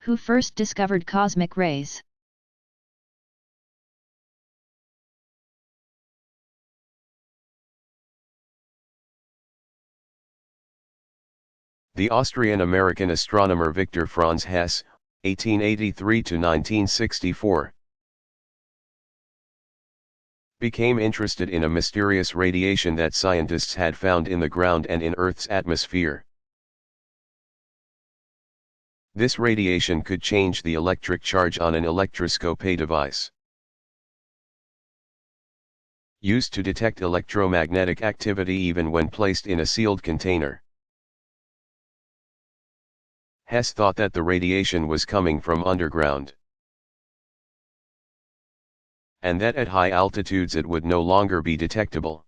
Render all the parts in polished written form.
Who first discovered cosmic rays? The Austrian-American astronomer Victor Franz Hess, 1883 to 1964. Became interested in a mysterious radiation that scientists had found in the ground and in Earth's atmosphere. This radiation could change the electric charge on an electroscope device used to detect electromagnetic activity even when placed in a sealed container. Hess thought that the radiation was coming from underground, and that at high altitudes it would no longer be detectable.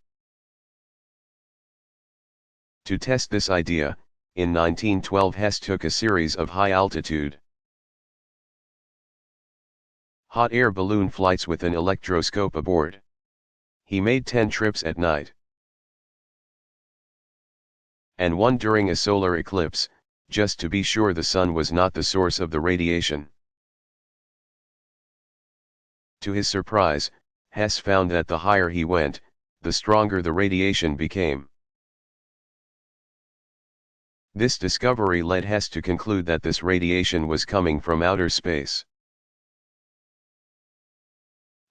To test this idea, in 1912 Hess took a series of high-altitude hot air balloon flights with an electroscope aboard. He made 10 trips at night, and one during a solar eclipse, just to be sure the sun was not the source of the radiation. To his surprise, Hess found that the higher he went, the stronger the radiation became. This discovery led Hess to conclude that this radiation was coming from outer space.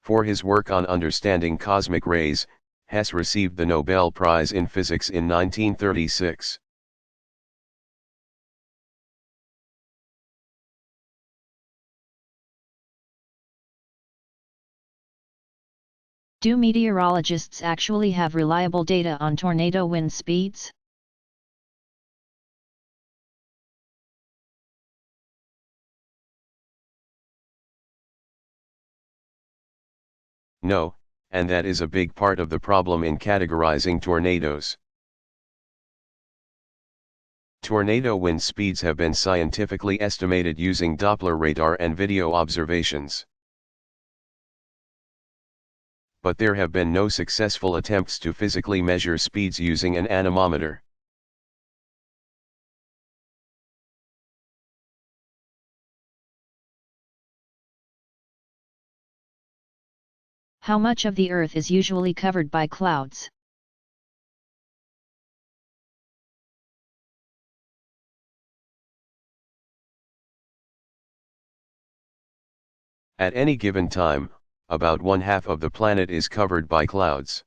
For his work on understanding cosmic rays, Hess received the Nobel Prize in Physics in 1936. Do meteorologists actually have reliable data on tornado wind speeds? No, and that is a big part of the problem in categorizing tornadoes. Tornado wind speeds have been scientifically estimated using Doppler radar and video observations, but there have been no successful attempts to physically measure speeds using an anemometer. How much of the Earth is usually covered by clouds? At any given time, about 1/2 of the planet is covered by clouds.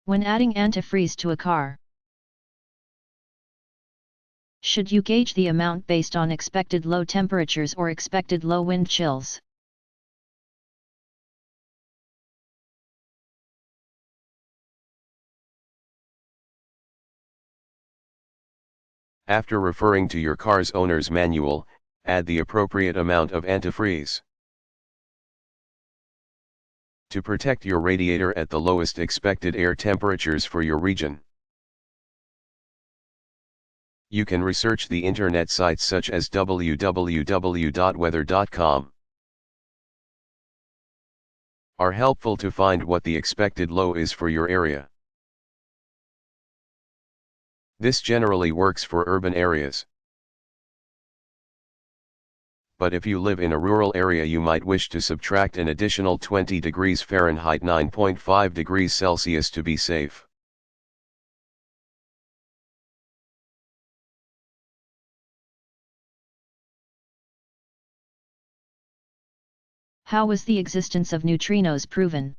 When adding antifreeze to a car, should you gauge the amount based on expected low temperatures or expected low wind chills? After referring to your car's owner's manual, add the appropriate amount of antifreeze. To protect your radiator at the lowest expected air temperatures for your region, you can research the internet sites such as www.weather.com. Are helpful to find what the expected low is for your area. This generally works for urban areas, but if you live in a rural area you might wish to subtract an additional 20 degrees Fahrenheit 9.5 degrees Celsius to be safe. How was the existence of neutrinos proven?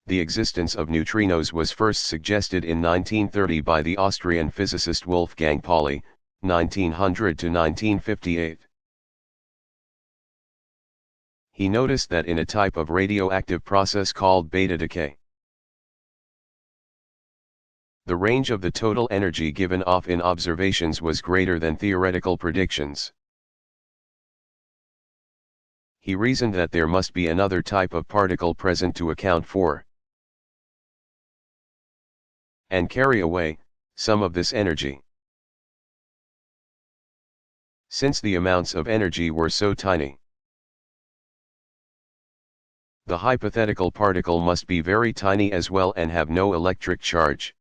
The existence of neutrinos was first suggested in 1930 by the Austrian physicist Wolfgang Pauli, 1900 to 1958. He noticed that in a type of radioactive process called beta decay, the range of the total energy given off in observations was greater than theoretical predictions. He reasoned that there must be another type of particle present to account for and carry away some of this energy. since the amounts of energy were so tiny. The hypothetical particle must be very tiny as well and have no electric charge.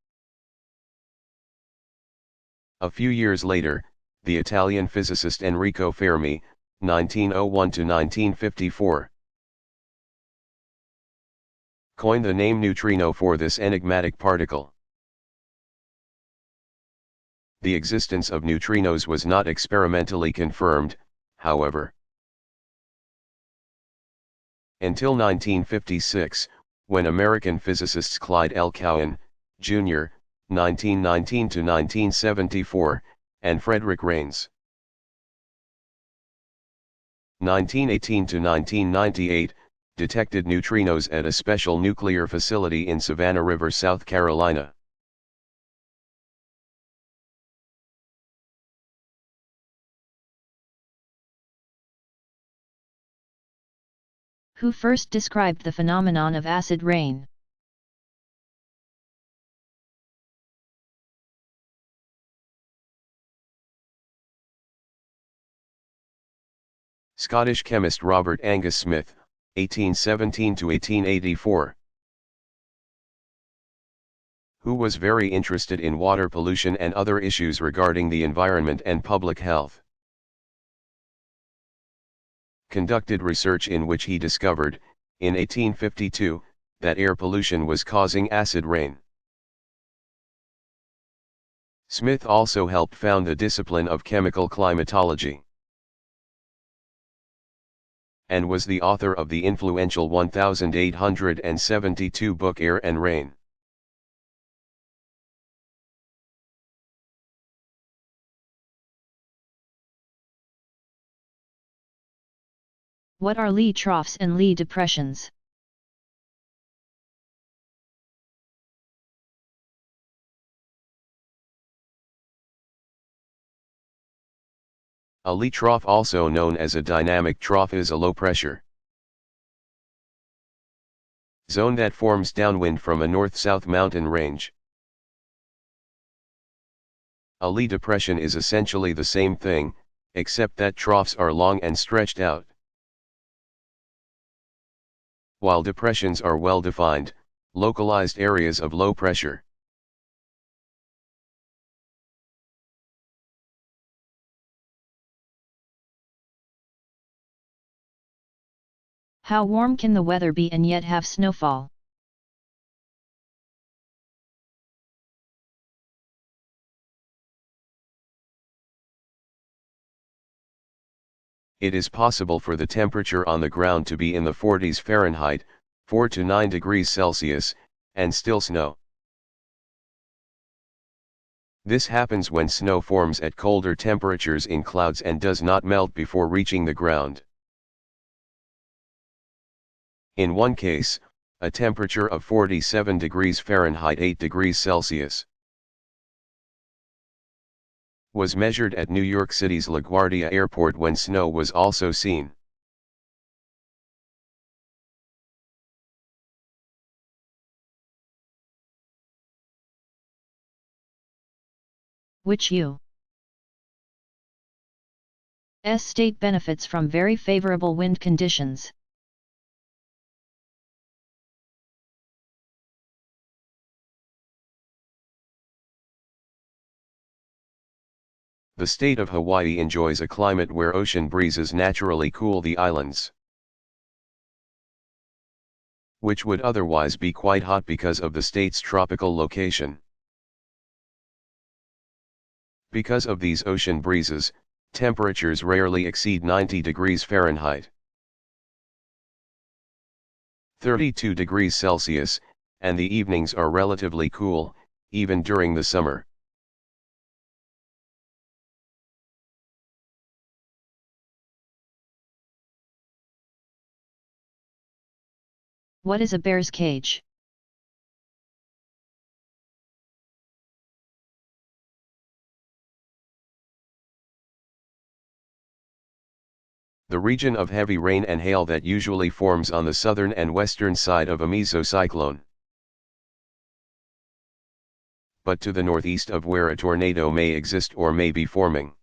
A few years later, the Italian physicist Enrico Fermi, 1901 to 1954, coined the name neutrino for this enigmatic particle. The existence of neutrinos was not experimentally confirmed, however, until 1956, when American physicists Clyde L. Cowan, Jr., 1919 to 1974, and Frederick Raines, 1918 to 1998, detected neutrinos at a special nuclear facility in Savannah River, South Carolina. Who first described the phenomenon of acid rain? Scottish chemist Robert Angus Smith, 1817 to 1884, who was very interested in water pollution and other issues regarding the environment and public health, conducted research in which he discovered, in 1852, that air pollution was causing acid rain. Smith also helped found the discipline of chemical climatology, and was the author of the influential 1872 book Air and Rain. What are Lee troughs and Lee depressions? A Lee trough, also known as a dynamic trough, is a low-pressure zone that forms downwind from a north-south mountain range. A Lee depression is essentially the same thing, except that troughs are long and stretched out, while depressions are well-defined, localized areas of low pressure. How warm can the weather be and yet have snowfall? It is possible for the temperature on the ground to be in the 40s Fahrenheit, 4 to 9 degrees Celsius, and still snow. This happens when snow forms at colder temperatures in clouds and does not melt before reaching the ground. In one case, a temperature of 47 degrees Fahrenheit 8 degrees Celsius was measured at New York City's LaGuardia Airport when snow was also seen. Which U.S. state benefits from very favorable wind conditions? The state of Hawaii enjoys a climate where ocean breezes naturally cool the islands, which would otherwise be quite hot because of the state's tropical location. Because of these ocean breezes, temperatures rarely exceed 90 degrees Fahrenheit, 32 degrees Celsius, and the evenings are relatively cool, even during the summer. What is a bear's cage? The region of heavy rain and hail that usually forms on the southern and western side of a mesocyclone, but to the northeast of where a tornado may exist or may be forming.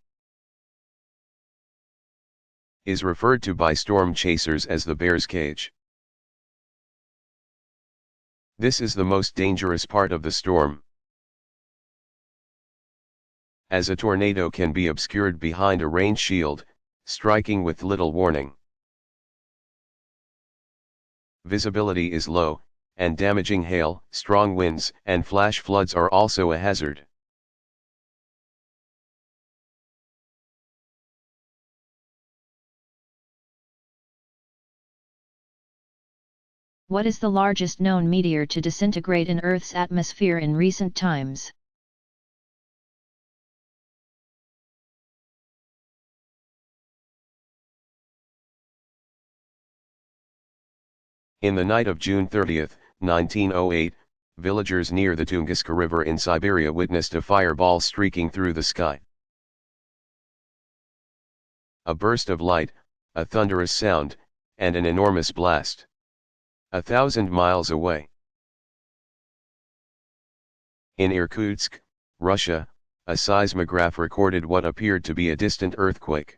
is referred to by storm chasers as the bear's cage. This is the most dangerous part of the storm, as a tornado can be obscured behind a rain shield, striking with little warning. Visibility is low, and damaging hail, strong winds, and flash floods are also a hazard. What is the largest known meteor to disintegrate in Earth's atmosphere in recent times? In the night of June 30, 1908, villagers near the Tunguska River in Siberia witnessed a fireball streaking through the sky. A burst of light, a thunderous sound, and an enormous blast. 1,000 miles away. In Irkutsk, Russia, a seismograph recorded what appeared to be a distant earthquake.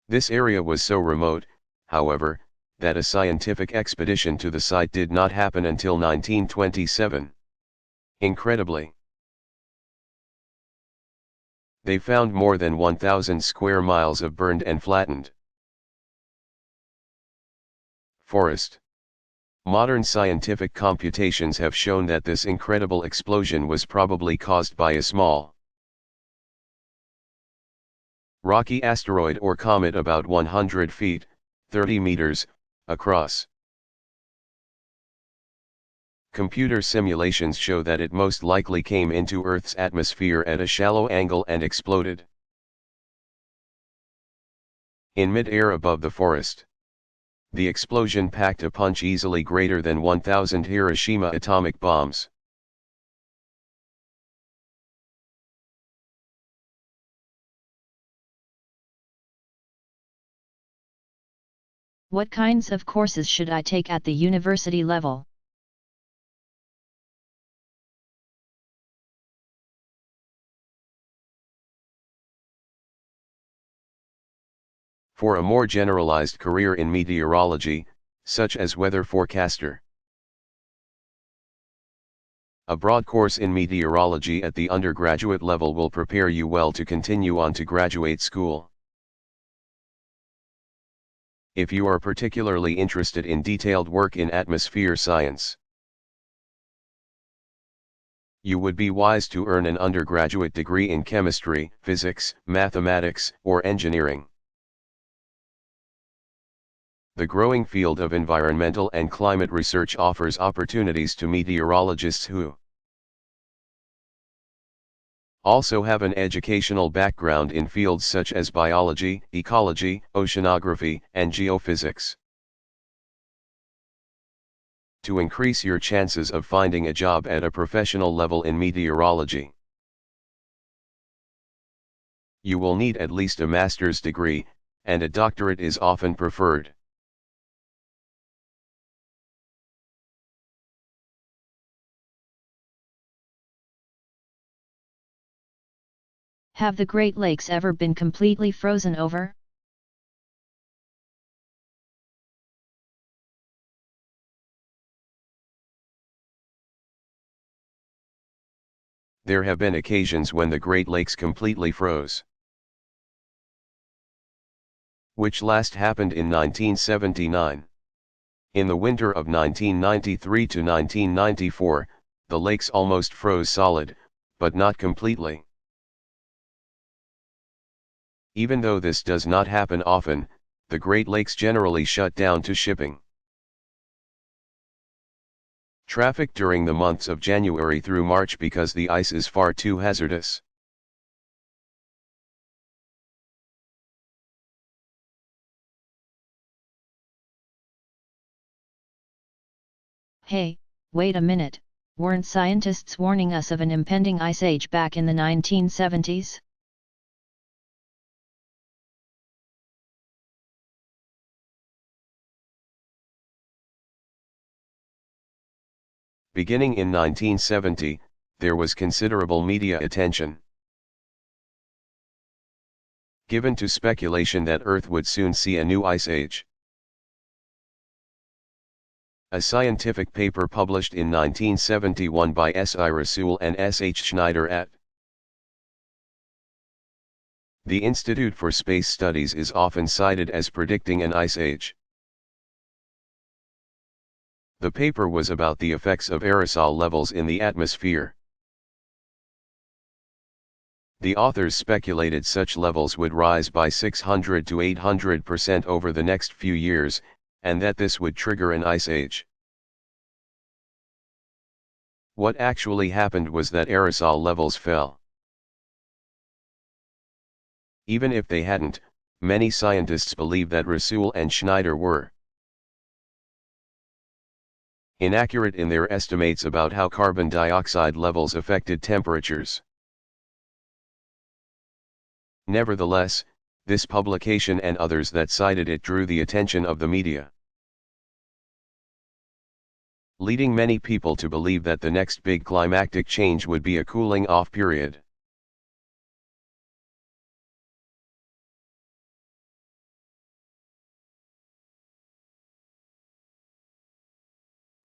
This area was so remote, however, that a scientific expedition to the site did not happen until 1927. Incredibly, they found more than 1,000 square miles of burned and flattened forest. Modern scientific computations have shown that this incredible explosion was probably caused by a small rocky asteroid or comet about 100 feet, 30 meters, across. Computer simulations show that it most likely came into Earth's atmosphere at a shallow angle and exploded in mid-air above the forest. The explosion packed a punch easily greater than 1,000 Hiroshima atomic bombs. What kinds of courses should I take at the university level? For a more generalized career in meteorology, such as weather forecaster. A broad course in meteorology at the undergraduate level will prepare you well to continue on to graduate school. If you are particularly interested in detailed work in atmosphere science, you would be wise to earn an undergraduate degree in chemistry, physics, mathematics, or engineering. The growing field of environmental and climate research offers opportunities to meteorologists who also have an educational background in fields such as biology, ecology, oceanography, and geophysics. To increase your chances of finding a job at a professional level in meteorology, you will need at least a master's degree, and a doctorate is often preferred. Have the Great Lakes ever been completely frozen over? There have been occasions when the Great Lakes completely froze, which last happened in 1979. In the winter of 1993 to 1994, the lakes almost froze solid, but not completely. Even though this does not happen often, the Great Lakes generally shut down to shipping. Traffic during the months of January through March because the ice is far too hazardous. Hey, wait a minute, weren't scientists warning us of an impending ice age back in the 1970s? Beginning in 1970, there was considerable media attention given to speculation that Earth would soon see a new ice age. A scientific paper published in 1971 by S.I. Rasool and S.H. Schneider at the Institute for Space Studies is often cited as predicting an ice age. The paper was about the effects of aerosol levels in the atmosphere. The authors speculated such levels would rise by 600 to 800% over the next few years, and that this would trigger an ice age. What actually happened was that aerosol levels fell. Even if they hadn't, many scientists believe that Rasool and Schneider were inaccurate in their estimates about how carbon dioxide levels affected temperatures. Nevertheless, this publication and others that cited it drew the attention of the media, leading many people to believe that the next big climactic change would be a cooling off period.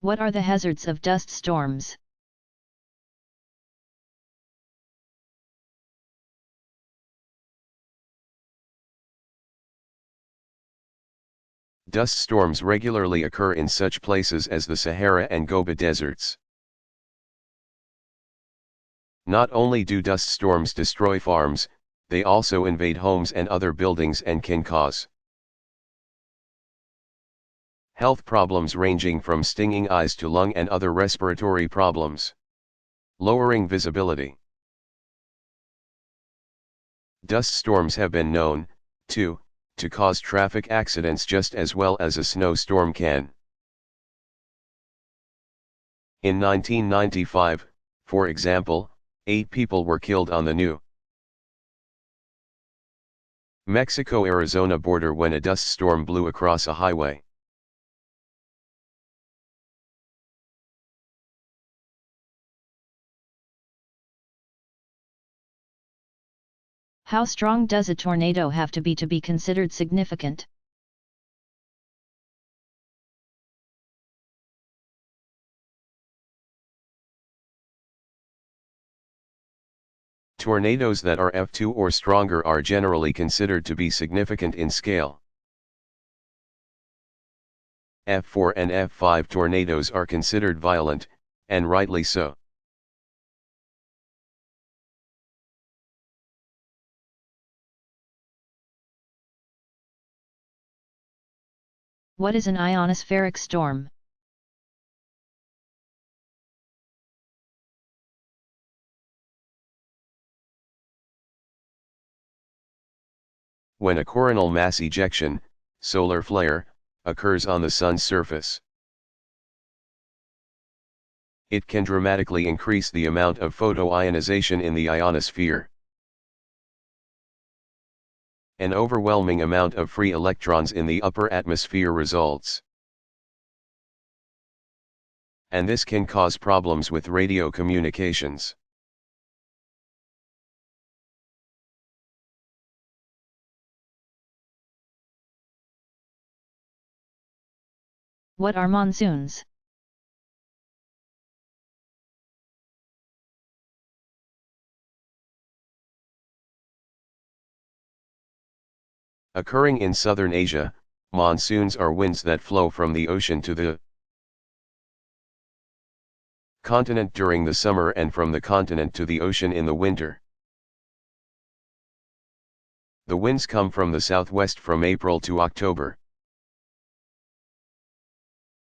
What are the hazards of dust storms? Dust storms regularly occur in such places as the Sahara and Gobi deserts. Not only do dust storms destroy farms, they also invade homes and other buildings and can cause health problems ranging from stinging eyes to lung and other respiratory problems. Lowering visibility. Dust storms have been known, to cause traffic accidents just as well as a snowstorm can. In 1995, for example, 8 people were killed on the New Mexico-Arizona border when a dust storm blew across a highway. How strong does a tornado have to be considered significant? Tornadoes that are F2 or stronger are generally considered to be significant in scale. F4 and F5 tornadoes are considered violent, and rightly so. What is an ionospheric storm? When a coronal mass ejection, solar flare, occurs on the Sun's surface. It can dramatically increase the amount of photoionization in the ionosphere. An overwhelming amount of free electrons in the upper atmosphere results. And this can cause problems with radio communications. What are monsoons? Occurring in southern Asia, monsoons are winds that flow from the ocean to the continent during the summer and from the continent to the ocean in the winter. The winds come from the southwest from April to October,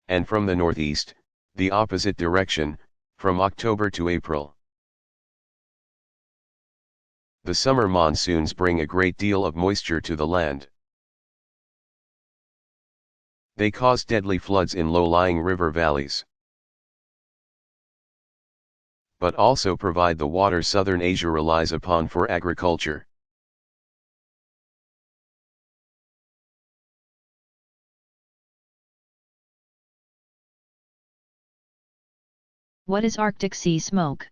and from the northeast, the opposite direction, from October to April. The summer monsoons bring a great deal of moisture to the land. They cause deadly floods in low-lying river valleys, but also provide the water southern Asia relies upon for agriculture. What is Arctic sea smoke?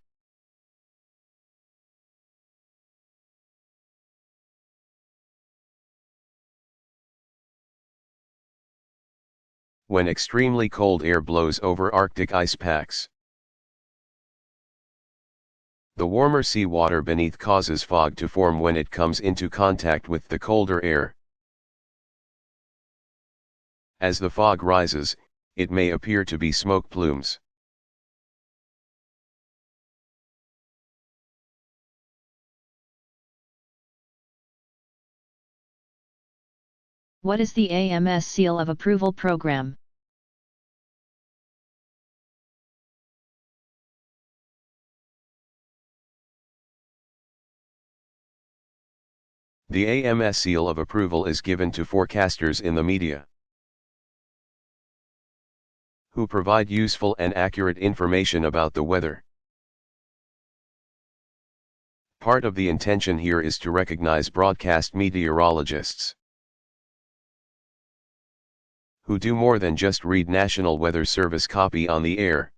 when extremely cold air blows over Arctic ice packs. The warmer sea water beneath causes fog to form when it comes into contact with the colder air. As the fog rises, it may appear to be smoke plumes. What is the AMS Seal of Approval program? The AMS seal of approval is given to forecasters in the media who provide useful and accurate information about the weather. Part of the intention here is to recognize broadcast meteorologists who do more than just read National Weather Service copy on the air.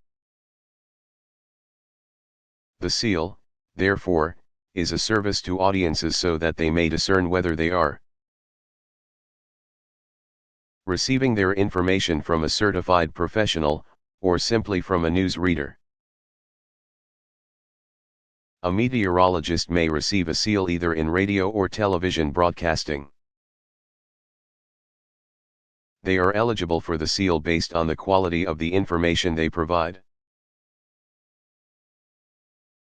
The seal, therefore, is a service to audiences so that they may discern whether they are receiving their information from a certified professional, or simply from a news reader. A meteorologist may receive a seal either in radio or television broadcasting. They are eligible for the seal based on the quality of the information they provide,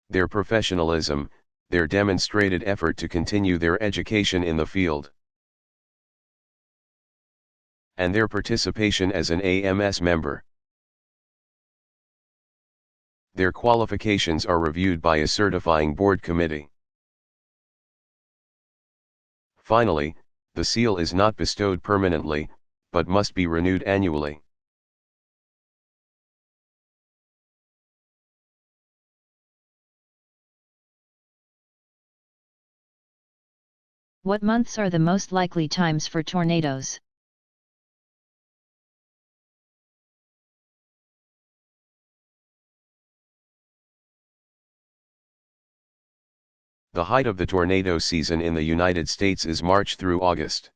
their professionalism, their demonstrated effort to continue their education in the field, and their participation as an AMS member. Their qualifications are reviewed by a certifying board committee. Finally, the seal is not bestowed permanently, but must be renewed annually. What months are the most likely times for tornadoes? The height of the tornado season in the United States is March through August.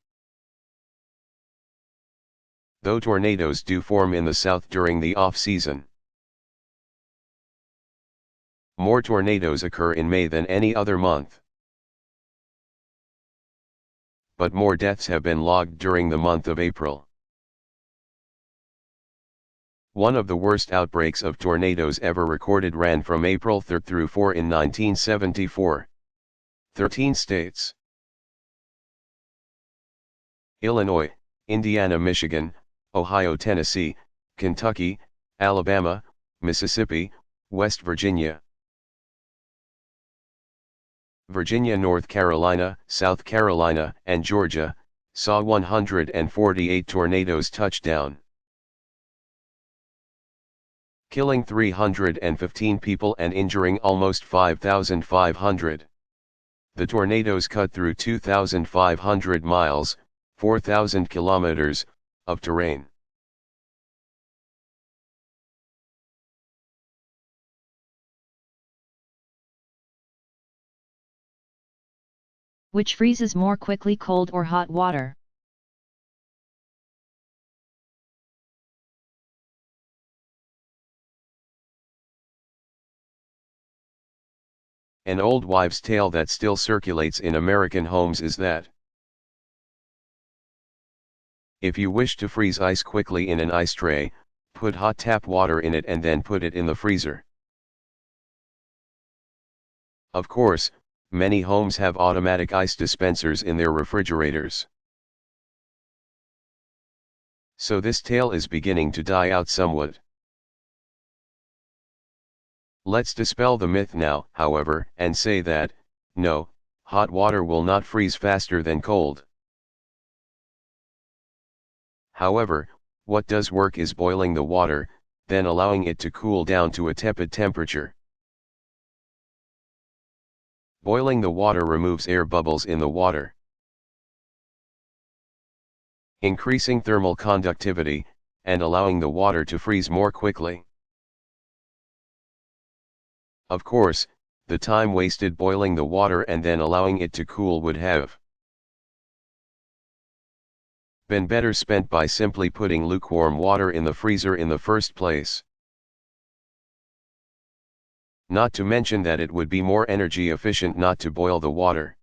Though tornadoes do form in the south during the off-season, more tornadoes occur in May than any other month. But more deaths have been logged during the month of April. One of the worst outbreaks of tornadoes ever recorded ran from April 3 through 4 in 1974. 13 states: Illinois, Indiana, Michigan, Ohio, Tennessee, Kentucky, Alabama, Mississippi, West Virginia, Virginia, North Carolina, South Carolina, and Georgia, saw 148 tornadoes touch down, killing 315 people and injuring almost 5,500. The tornadoes cut through 2,500 miles, 4,000 kilometers, of terrain. Which freezes more quickly, cold or hot water? An old wives' tale that still circulates in American homes is that if you wish to freeze ice quickly in an ice tray, put hot tap water in it and then put it in the freezer. Of course, many homes have automatic ice dispensers in their refrigerators. So this tale is beginning to die out somewhat. Let's dispel the myth now, however, and say that, no, hot water will not freeze faster than cold. However, what does work is boiling the water, then allowing it to cool down to a tepid temperature. Boiling the water removes air bubbles in the water, increasing thermal conductivity, and allowing the water to freeze more quickly. Of course, the time wasted boiling the water and then allowing it to cool would have been better spent by simply putting lukewarm water in the freezer in the first place. Not to mention that it would be more energy efficient not to boil the water.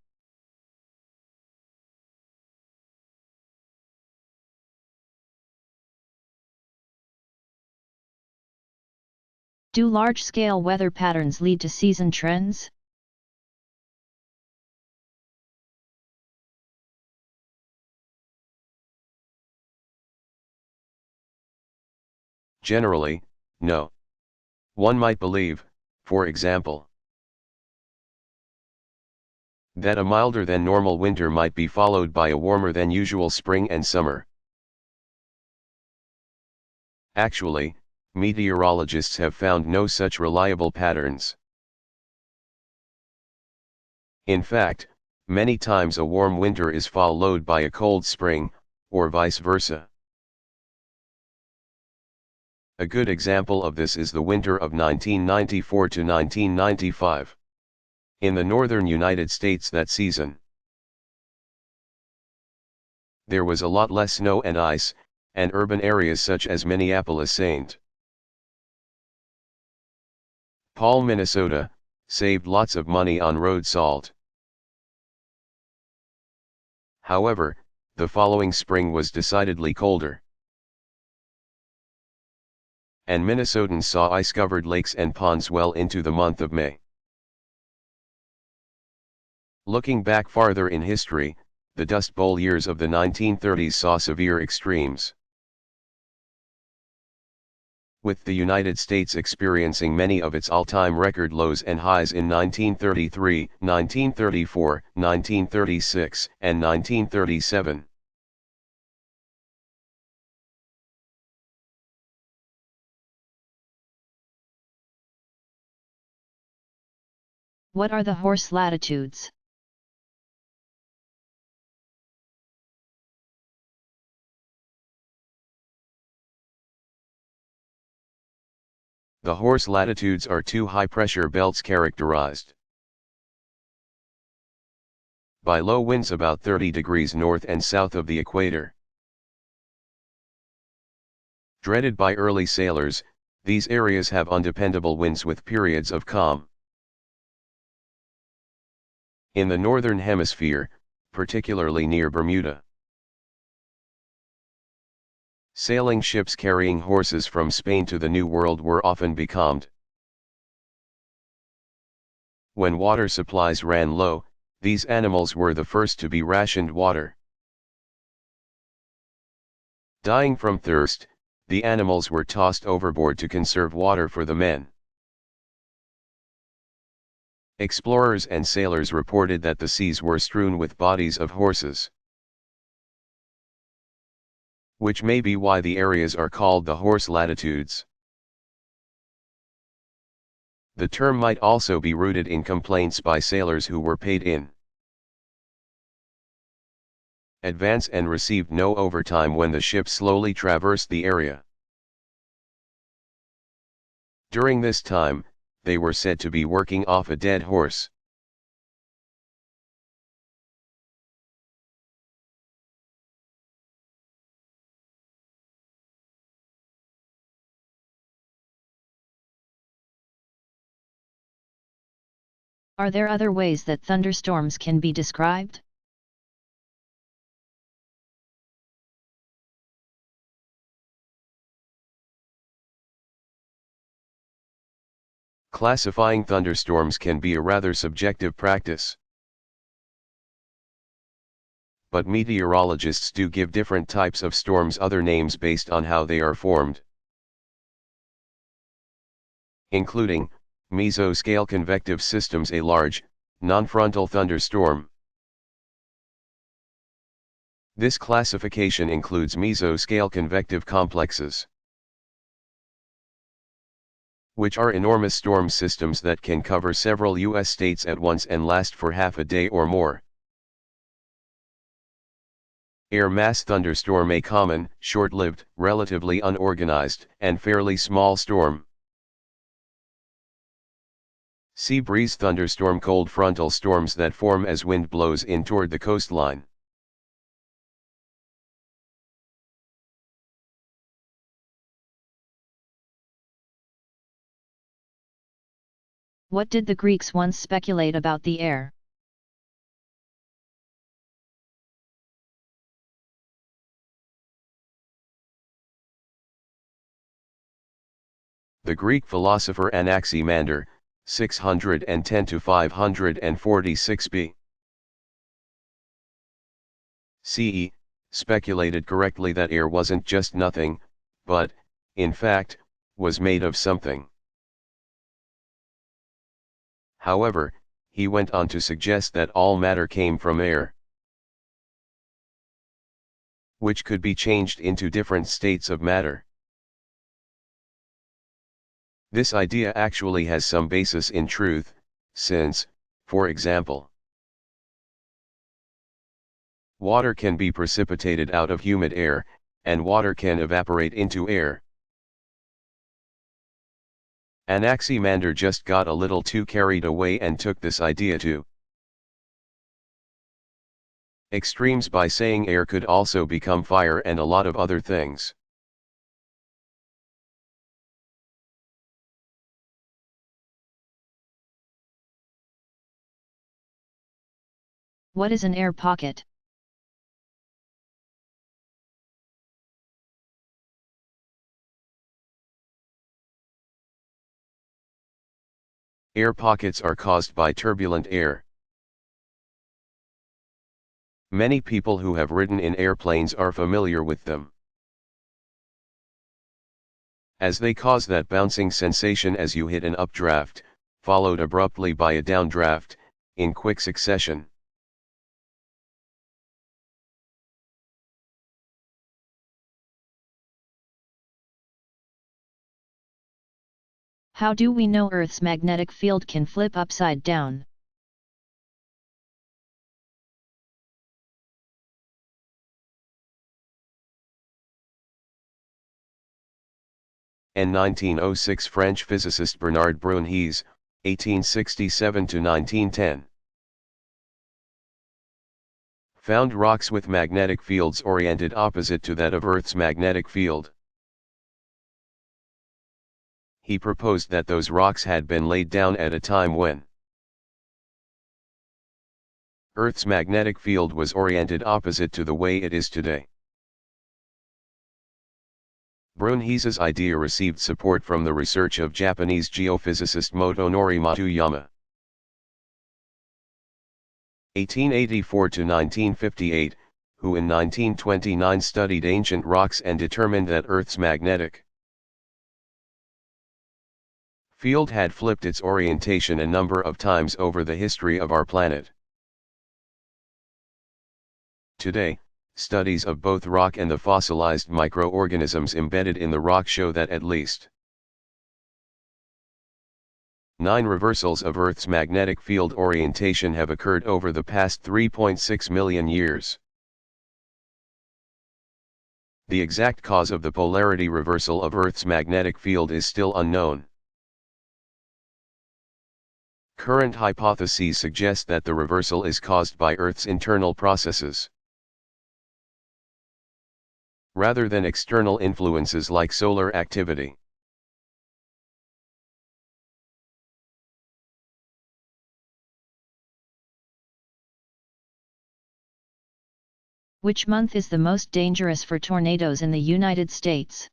Do large-scale weather patterns lead to season trends? Generally, no. One might believe, for example, that a milder than normal winter might be followed by a warmer than usual spring and summer. Actually, meteorologists have found no such reliable patterns. In fact, many times a warm winter is followed by a cold spring, or vice versa. A good example of this is the winter of 1994 to 1995. In the northern United States that season, there was a lot less snow and ice, and urban areas such as Minneapolis-St. Paul, Minnesota, saved lots of money on road salt. However, the following spring was decidedly colder, and Minnesotans saw ice-covered lakes and ponds well into the month of May. Looking back farther in history, the Dust Bowl years of the 1930s saw severe extremes, with the United States experiencing many of its all-time record lows and highs in 1933, 1934, 1936, and 1937. What are the horse latitudes? The horse latitudes are two high-pressure belts characterized by low winds about 30 degrees north and south of the equator. Dreaded by early sailors, these areas have undependable winds with periods of calm. In the northern hemisphere, particularly near Bermuda, sailing ships carrying horses from Spain to the New World were often becalmed. When water supplies ran low, these animals were the first to be rationed water. Dying from thirst, the animals were tossed overboard to conserve water for the men. Explorers and sailors reported that the seas were strewn with bodies of horses, which may be why the areas are called the horse latitudes. The term might also be rooted in complaints by sailors who were paid in advance and received no overtime when the ship slowly traversed the area. During this time, they were said to be working off a dead horse. Are there other ways that thunderstorms can be described? Classifying thunderstorms can be a rather subjective practice, but meteorologists do give different types of storms other names based on how they are formed, including mesoscale convective systems, a large, non-frontal thunderstorm. This classification includes mesoscale convective complexes, which are enormous storm systems that can cover several U.S. states at once and last for half a day or more. Air mass thunderstorm, a common, short-lived, relatively unorganized, and fairly small storm. Sea breeze thunderstorm, cold frontal storms that form as wind blows in toward the coastline. What did the Greeks once speculate about the air? The Greek philosopher Anaximander, 610 to 546 B. CE, speculated correctly that air wasn't just nothing, but, in fact, was made of something. However, he went on to suggest that all matter came from air, which could be changed into different states of matter. This idea actually has some basis in truth, since, for example, water can be precipitated out of humid air, and water can evaporate into air. Anaximander just got a little too carried away and took this idea to extremes by saying air could also become fire and a lot of other things. What is an air pocket? Air pockets are caused by turbulent air. Many people who have ridden in airplanes are familiar with them, as they cause that bouncing sensation as you hit an updraft, followed abruptly by a downdraft, in quick succession. How do we know Earth's magnetic field can flip upside down? In 1906, French physicist Bernard Brunhes, 1867 to 1910, found rocks with magnetic fields oriented opposite to that of Earth's magnetic field. He proposed that those rocks had been laid down at a time when Earth's magnetic field was oriented opposite to the way it is today. Brunhes's idea received support from the research of Japanese geophysicist Motonori Matuyama. 1884 to 1958, who in 1929 studied ancient rocks and determined that Earth's magnetic field had flipped its orientation a number of times over the history of our planet. Today, studies of both rock and the fossilized microorganisms embedded in the rock show that at least 9 reversals of Earth's magnetic field orientation have occurred over the past 3.6 million years. The exact cause of the polarity reversal of Earth's magnetic field is still unknown. Current hypotheses suggest that the reversal is caused by Earth's internal processes, rather than external influences like solar activity. Which month is the most dangerous for tornadoes in the United States?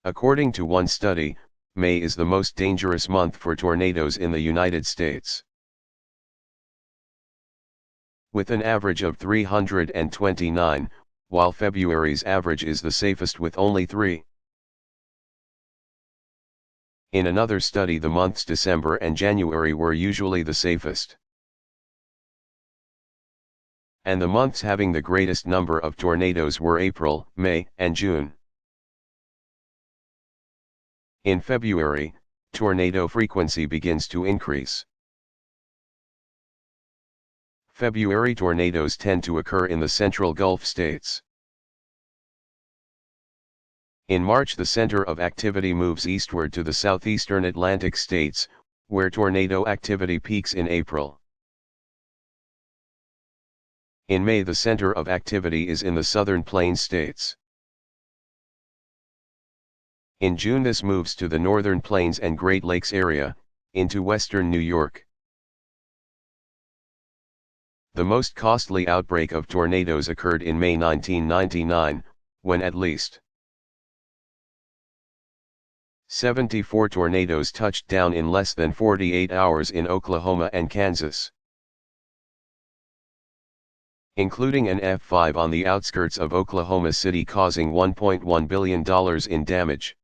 According to one study, May is the most dangerous month for tornadoes in the United States, with an average of 329, while February's average is the safest with only 3. In another study, the months December and January were usually the safest, and the months having the greatest number of tornadoes were April, May, and June. In February, tornado frequency begins to increase. February tornadoes tend to occur in the central Gulf states. In March, the center of activity moves eastward to the southeastern Atlantic states, where tornado activity peaks in April. In May, the center of activity is in the southern plains states. In June, this moves to the northern plains and Great Lakes area, into western New York. The most costly outbreak of tornadoes occurred in May 1999, when at least 74 tornadoes touched down in less than 48 hours in Oklahoma and Kansas, including an F5 on the outskirts of Oklahoma City, causing $1.1 billion in damage.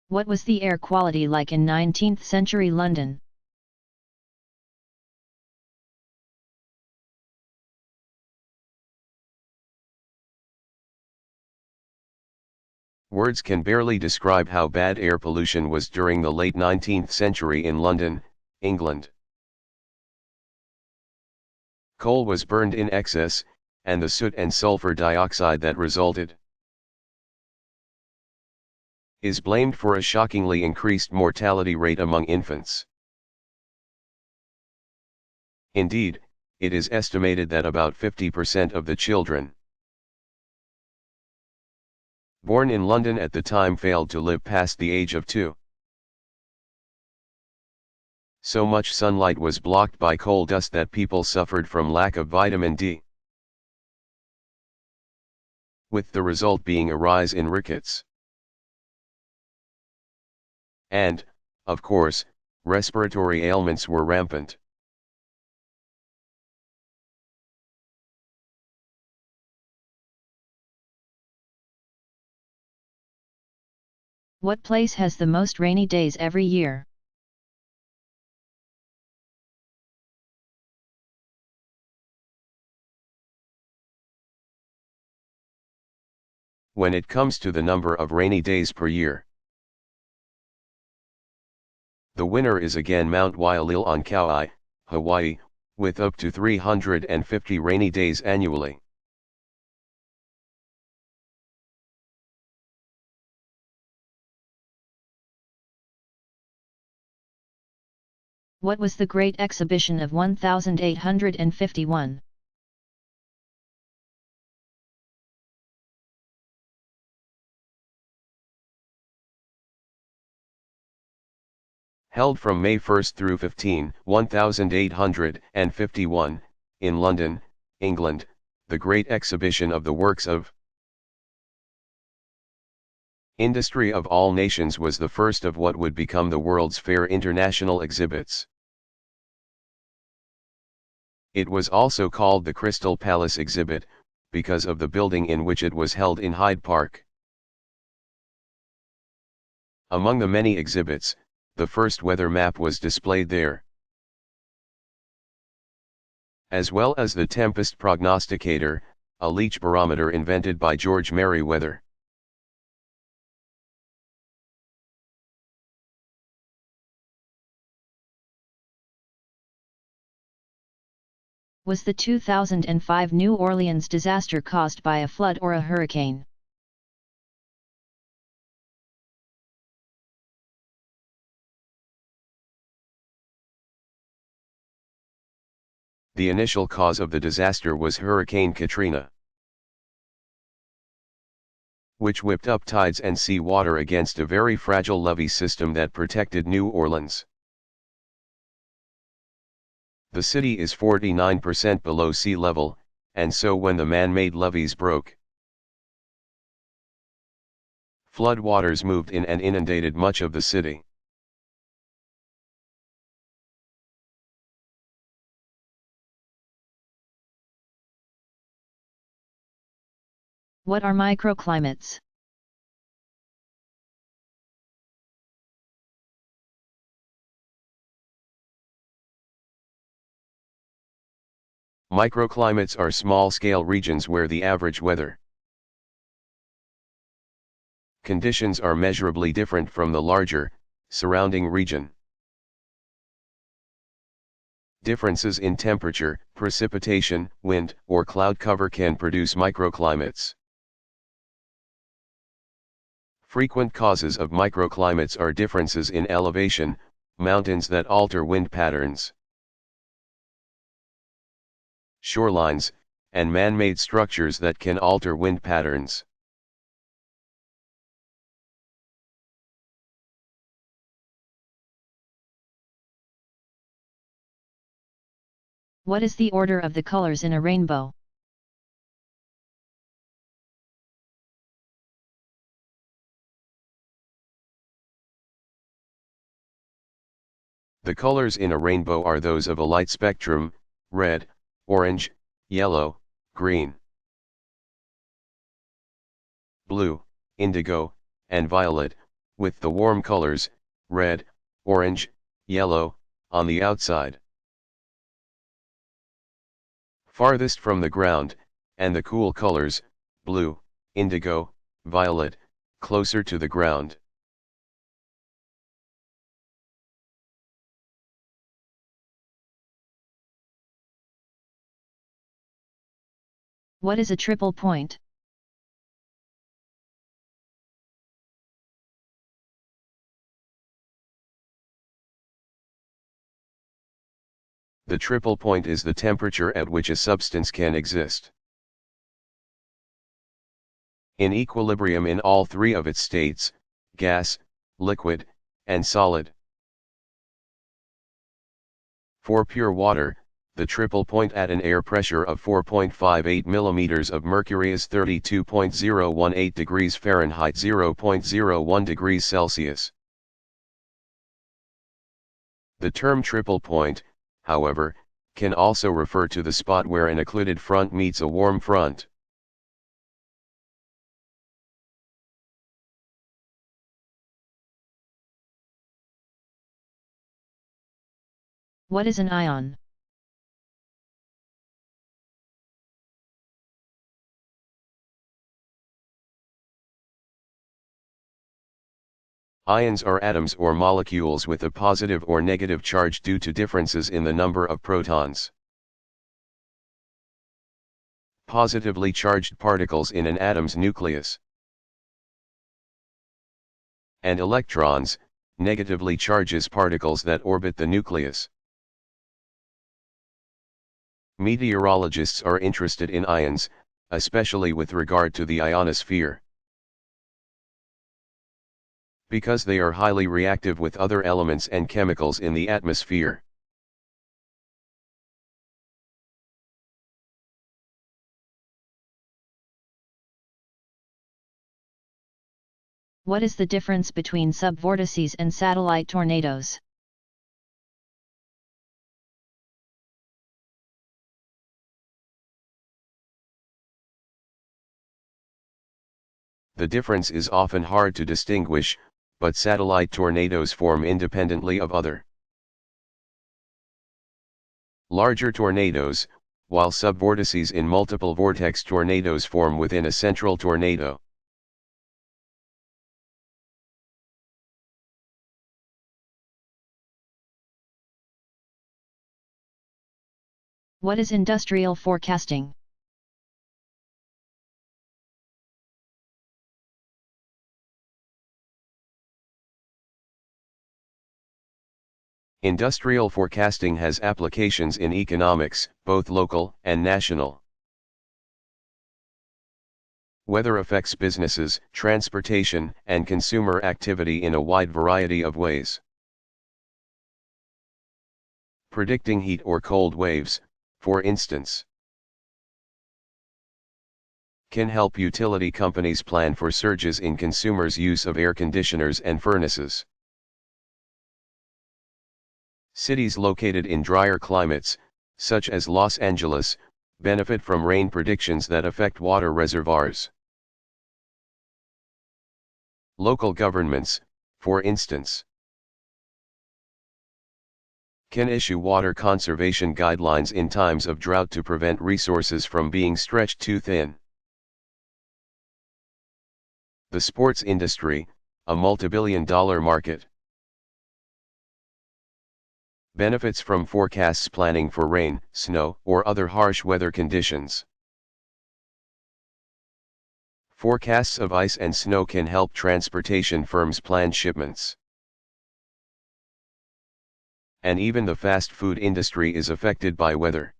What was the air quality like in 19th century London? Words can barely describe how bad air pollution was during the late 19th century in London, England. Coal was burned in excess, and the soot and sulfur dioxide that resulted is blamed for a shockingly increased mortality rate among infants. Indeed, it is estimated that about 50% of the children born in London at the time failed to live past the age of 2. So much sunlight was blocked by coal dust that people suffered from lack of vitamin D, with the result being a rise in rickets. And, of course, respiratory ailments were rampant. What place has the most rainy days every year? When it comes to the number of rainy days per year, the winner is again Mount Wailea on Kauai, Hawaii, with up to 350 rainy days annually. What was the Great Exhibition of 1851? Held from May 1 through 15, 1851, in London, England, the Great Exhibition of the works of industry of all nations was the first of what would become the World's Fair international exhibits. It was also called the Crystal Palace exhibit, because of the building in which it was held in Hyde Park. Among the many exhibits, the first weather map was displayed there, as well as the tempest prognosticator, a leech barometer invented by George Merriweather. Was the 2005 New Orleans disaster caused by a flood or a hurricane? The initial cause of the disaster was Hurricane Katrina, which whipped up tides and sea water against a very fragile levee system that protected New Orleans. The city is 49% below sea level, and so when the man-made levees broke, flood waters moved in and inundated much of the city. What are microclimates? Microclimates are small-scale regions where the average weather conditions are measurably different from the larger, surrounding region. Differences in temperature, precipitation, wind, or cloud cover can produce microclimates. Frequent causes of microclimates are differences in elevation, mountains that alter wind patterns, shorelines, and man-made structures that can alter wind patterns. What is the order of the colors in a rainbow? The colors in a rainbow are those of a light spectrum: red, orange, yellow, green, blue, indigo, and violet, with the warm colors, red, orange, yellow, on the outside. Farthest from the ground, and the cool colors, blue, indigo, violet, closer to the ground. What is a triple point? The triple point is the temperature at which a substance can exist in equilibrium in all three of its states: gas, liquid, and solid. For pure water, the triple point at an air pressure of 4.58 mm of mercury is 32.018 degrees Fahrenheit, 0.01 degrees Celsius. The term triple point, however, can also refer to the spot where an occluded front meets a warm front. What is an ion? Ions are atoms or molecules with a positive or negative charge due to differences in the number of protons. Positively charged particles in an atom's nucleus, and electrons, negatively charges particles that orbit the nucleus. Meteorologists are interested in ions, especially with regard to the ionosphere, because they are highly reactive with other elements and chemicals in the atmosphere. What is the difference between subvortices and satellite tornadoes? The difference is often hard to distinguish, but satellite tornadoes form independently of other larger tornadoes, while subvortices in multiple vortex tornadoes form within a central tornado. What is industrial forecasting? Industrial forecasting has applications in economics, both local and national. Weather affects businesses, transportation, and consumer activity in a wide variety of ways. Predicting heat or cold waves, for instance, can help utility companies plan for surges in consumers' use of air conditioners and furnaces. Cities located in drier climates, such as Los Angeles, benefit from rain predictions that affect water reservoirs. Local governments, for instance, can issue water conservation guidelines in times of drought to prevent resources from being stretched too thin. The sports industry, a multi-billion-dollar market, benefits from forecasts planning for rain, snow, or other harsh weather conditions. Forecasts of ice and snow can help transportation firms plan shipments. And even the fast food industry is affected by weather.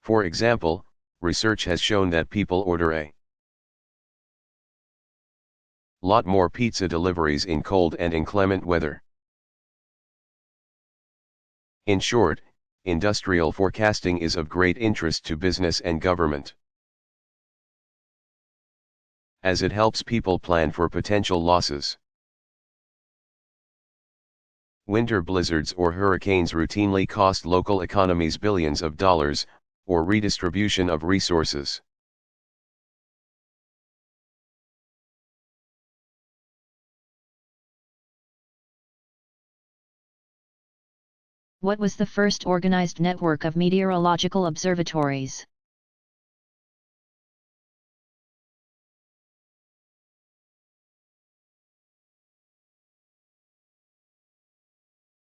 For example, research has shown that people order a lot more pizza deliveries in cold and inclement weather. In short, industrial forecasting is of great interest to business and government, as it helps people plan for potential losses. Winter blizzards or hurricanes routinely cost local economies billions of dollars, or redistribution of resources. What was the first organized network of meteorological observatories?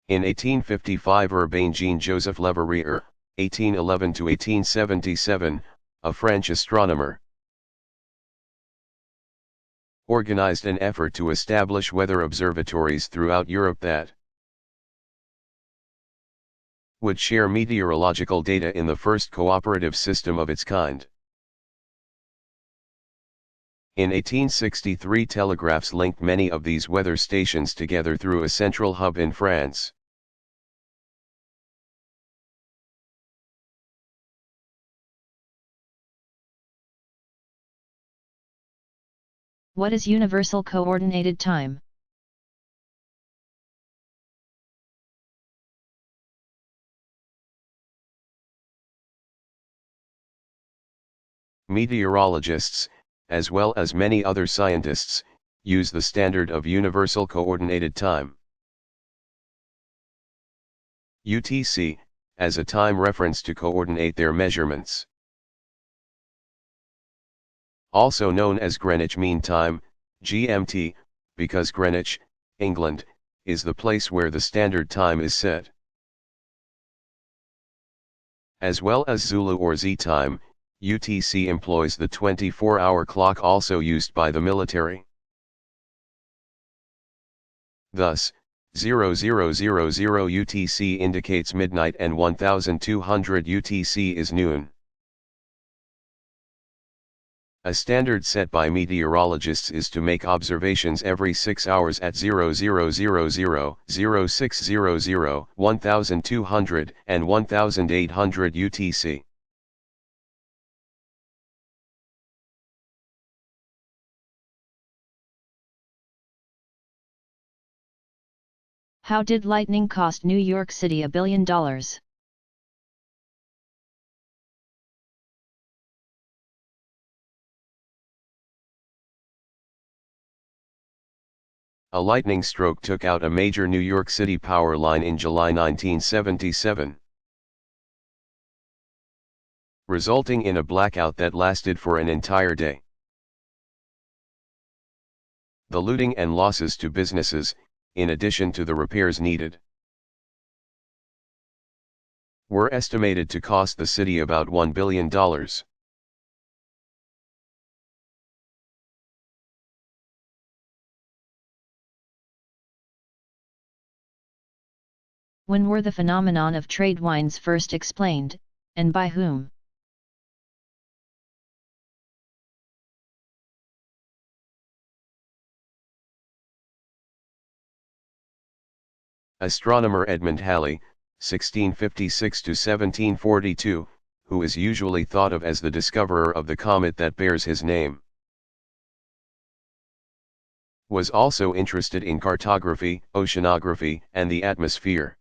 In 1855, Urbain Jean-Joseph Leverrier, 1811 to 1877, a French astronomer, organized an effort to establish weather observatories throughout Europe that would share meteorological data in the first cooperative system of its kind. In 1863, telegraphs linked many of these weather stations together through a central hub in France. What is universal coordinated time? Meteorologists, as well as many other scientists, use the standard of universal coordinated time, UTC, as a time reference to coordinate their measurements. Also known as Greenwich Mean Time, GMT, because Greenwich, England, is the place where the standard time is set. As well as Zulu or Z time, UTC employs the 24-hour clock also used by the military. Thus, 0000 UTC indicates midnight and 1200 UTC is noon. A standard set by meteorologists is to make observations every 6 hours at 0000, 0600, 1200, and 1800 UTC. How did lightning cost New York City $1 billion? A lightning stroke took out a major New York City power line in July 1977, resulting in a blackout that lasted for an entire day. The looting and losses to businesses, in addition to the repairs needed, were estimated to cost the city about $1 billion. When were the phenomenon of trade winds first explained, and by whom? Astronomer Edmund Halley, 1656 to 1742, who is usually thought of as the discoverer of the comet that bears his name, was also interested in cartography, oceanography, and the atmosphere.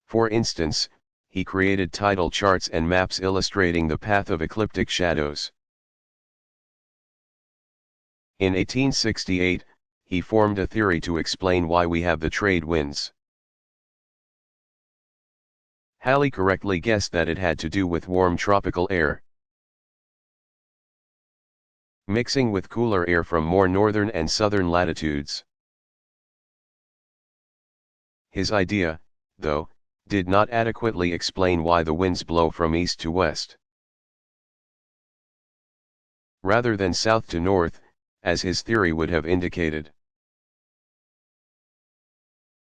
For instance, he created tidal charts and maps illustrating the path of ecliptic shadows. In 1868, he formed a theory to explain why we have the trade winds. Halley correctly guessed that it had to do with warm tropical air mixing with cooler air from more northern and southern latitudes. His idea, though, did not adequately explain why the winds blow from east to west. rather than south to north, as his theory would have indicated.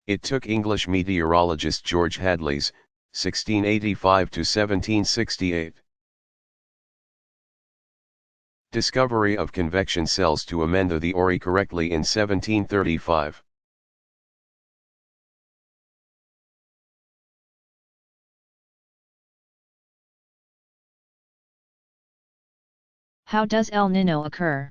It took English meteorologist George Hadley's 1685 to 1768 discovery of convection cells to amend the theory correctly in 1735. How does El Niño occur?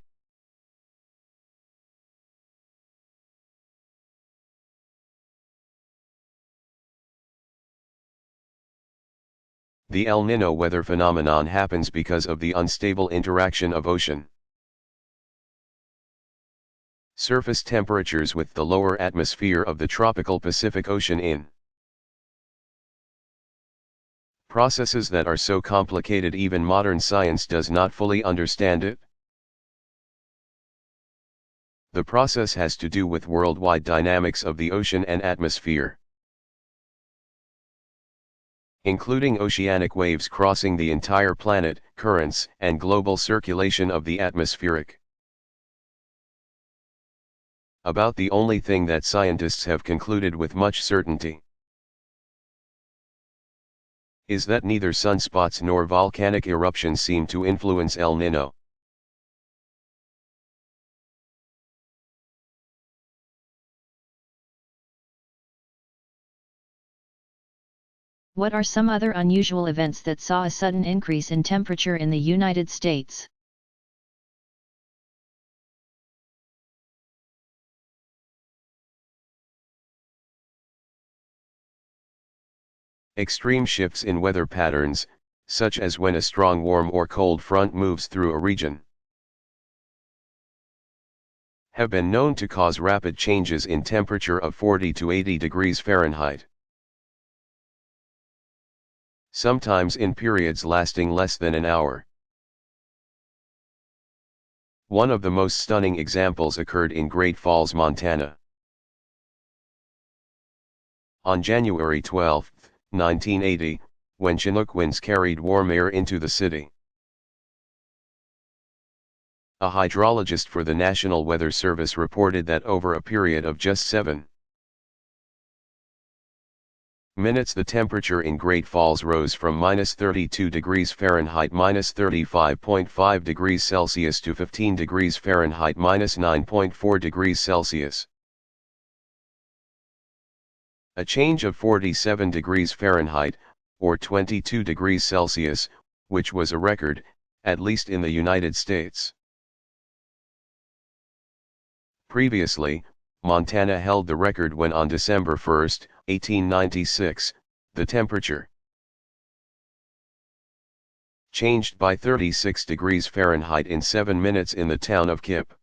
The El Niño weather phenomenon happens because of the unstable interaction of ocean surface temperatures with the lower atmosphere of the tropical Pacific Ocean in processes that are so complicated even modern science does not fully understand it. The process has to do with worldwide dynamics of the ocean and atmosphere, including oceanic waves crossing the entire planet, currents, and global circulation of the atmospheric. About the only thing that scientists have concluded with much certainty is that neither sunspots nor volcanic eruptions seem to influence El Niño. What are some other unusual events that saw a sudden increase in temperature in the United States? Extreme shifts in weather patterns, such as when a strong warm or cold front moves through a region, have been known to cause rapid changes in temperature of 40 to 80 degrees Fahrenheit. Sometimes in periods lasting less than an hour. One of the most stunning examples occurred in Great Falls, Montana. On January 12, 1980, when Chinook winds carried warm air into the city. A hydrologist for the National Weather Service reported that over a period of just 7 minutes the temperature in Great Falls rose from -32 degrees Fahrenheit -35.5 degrees Celsius to 15 degrees Fahrenheit -9.4 degrees Celsius. A change of 47 degrees Fahrenheit, or 22 degrees Celsius, which was a record, at least in the United States. Previously, Montana held the record when on December 1, 1896, the temperature changed by 36 degrees Fahrenheit in 7 minutes in the town of Kip.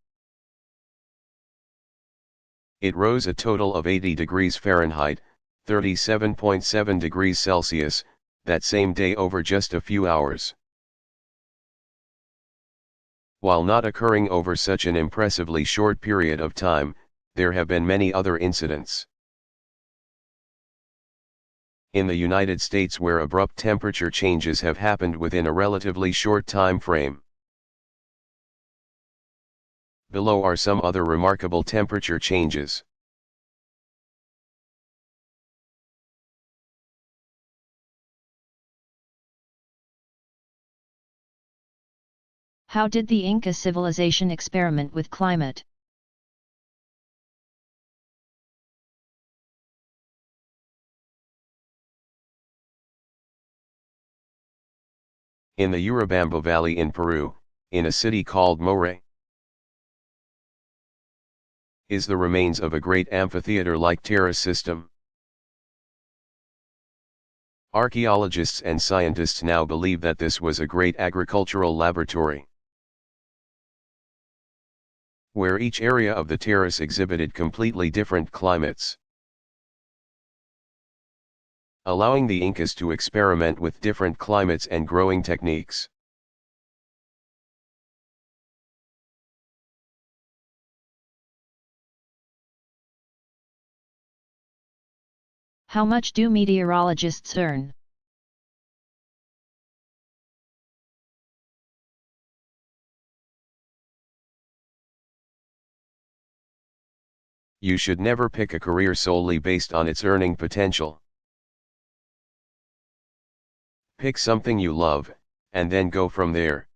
It rose a total of 80 degrees Fahrenheit, 37.7 degrees Celsius, that same day over just a few hours. While not occurring over such an impressively short period of time, there have been many other incidents in the United States where abrupt temperature changes have happened within a relatively short time frame. Below are some other remarkable temperature changes. How did the Inca civilization experiment with climate? In the Urubamba Valley in Peru, in a city called More, is the remains of a great amphitheater-like terrace system. Archaeologists and scientists now believe that this was a great agricultural laboratory, where each area of the terrace exhibited completely different climates, allowing the Incas to experiment with different climates and growing techniques. How much do meteorologists earn? You should never pick a career solely based on its earning potential. Pick something you love, and then go from there.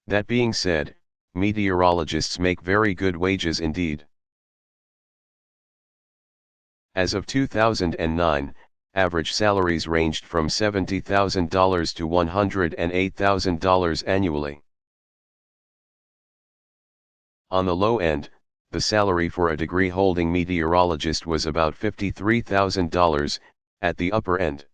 That being said, meteorologists make very good wages indeed. As of 2009, average salaries ranged from $70,000 to $108,000 annually. On the low end, the salary for a degree-holding meteorologist was about $53,000, at the upper end.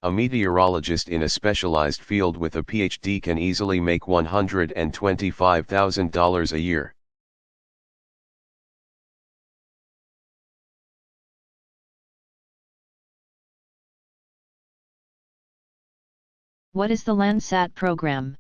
A meteorologist in a specialized field with a PhD can easily make $125,000 a year. What is the Landsat program?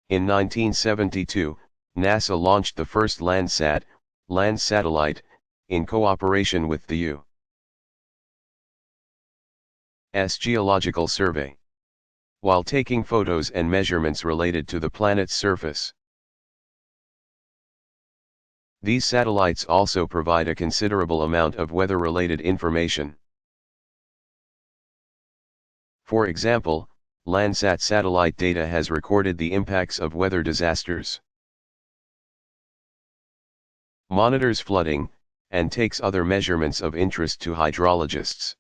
In 1972, NASA launched the first Landsat, land satellite, in cooperation with the U.S. Geological Survey, while taking photos and measurements related to the planet's surface. These satellites also provide a considerable amount of weather-related information. For example, Landsat satellite data has recorded the impacts of weather disasters, monitors flooding, and takes other measurements of interest to hydrologists.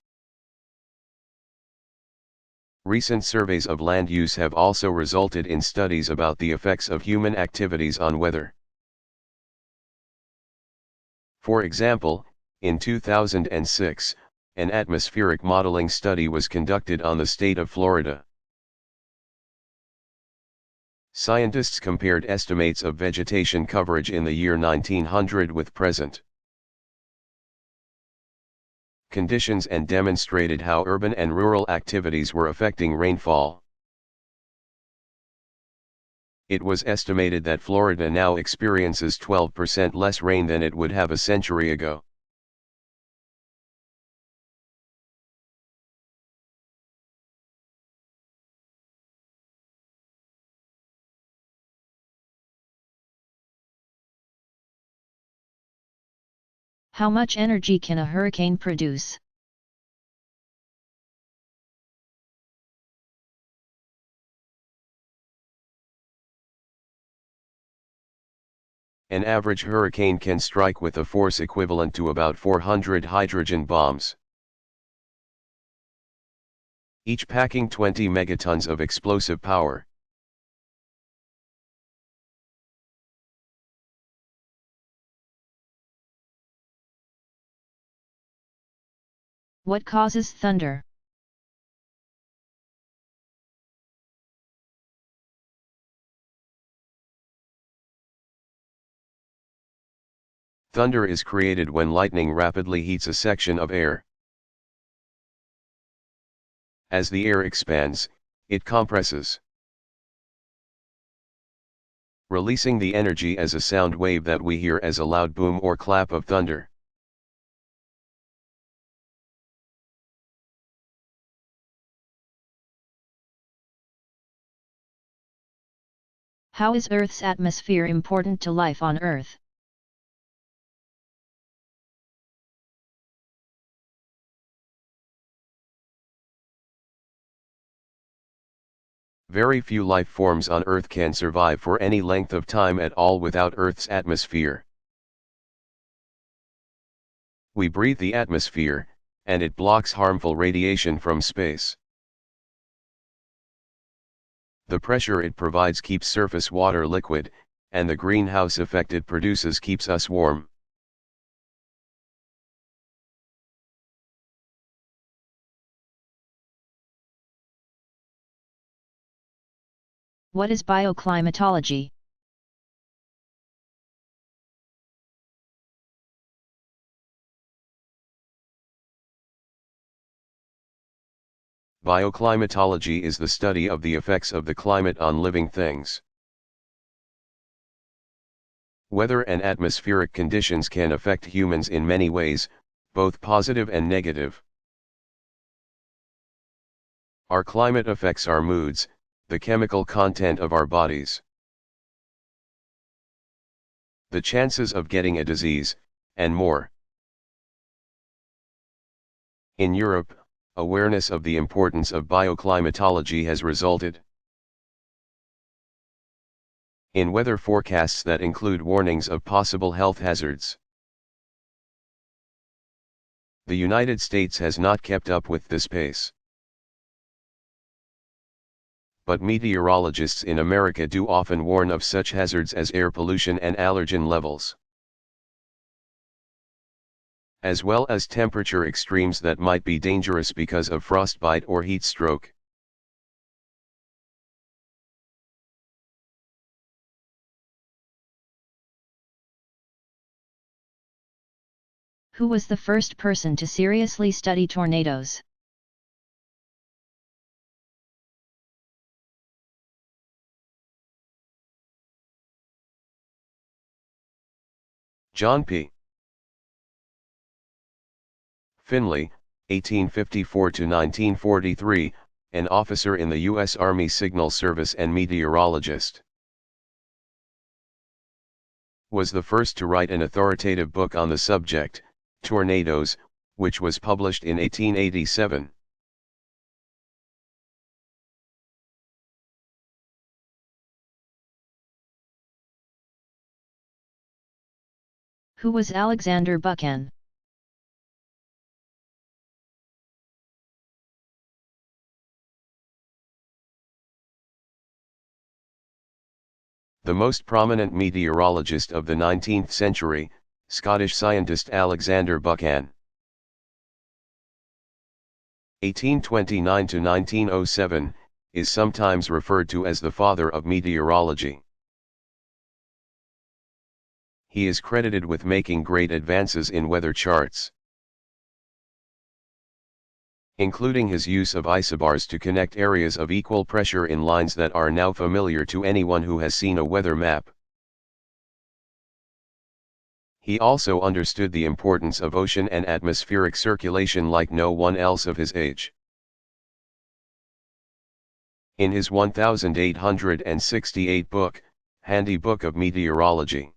Recent surveys of land use have also resulted in studies about the effects of human activities on weather. For example, in 2006, an atmospheric modeling study was conducted on the state of Florida. Scientists compared estimates of vegetation coverage in the year 1900 with present conditions and demonstrated how urban and rural activities were affecting rainfall. It was estimated that Florida now experiences 12% less rain than it would have a century ago. How much energy can a hurricane produce? An average hurricane can strike with a force equivalent to about 400 hydrogen bombs, each packing 20 megatons of explosive power. What causes thunder? Thunder is created when lightning rapidly heats a section of air. As the air expands, it compresses, releasing the energy as a sound wave that we hear as a loud boom or clap of thunder. How is Earth's atmosphere important to life on Earth? Very few life forms on Earth can survive for any length of time at all without Earth's atmosphere. We breathe the atmosphere, and it blocks harmful radiation from space. The pressure it provides keeps surface water liquid, and the greenhouse effect it produces keeps us warm. What is bioclimatology? Bioclimatology is the study of the effects of the climate on living things. Weather and atmospheric conditions can affect humans in many ways, both positive and negative. Our climate affects our moods, the chemical content of our bodies, the chances of getting a disease, and more. In Europe, awareness of the importance of bioclimatology has resulted in weather forecasts that include warnings of possible health hazards. The United States has not kept up with this pace. But meteorologists in America do often warn of such hazards as air pollution and allergen levels, as well as temperature extremes that might be dangerous because of frostbite or heat stroke. Who was the first person to seriously study tornadoes? John P. Finley, 1854 to 1943, an officer in the U.S. Army Signal Service and meteorologist, was the first to write an authoritative book on the subject, Tornadoes, which was published in 1887. Who was Alexander Buchan? The most prominent meteorologist of the 19th century, Scottish scientist Alexander Buchan. 1829 to 1907, is sometimes referred to as the father of meteorology. He is credited with making great advances in weather charts, including his use of isobars to connect areas of equal pressure in lines that are now familiar to anyone who has seen a weather map. He also understood the importance of ocean and atmospheric circulation like no one else of his age. In his 1868 book, Handy Book of Meteorology,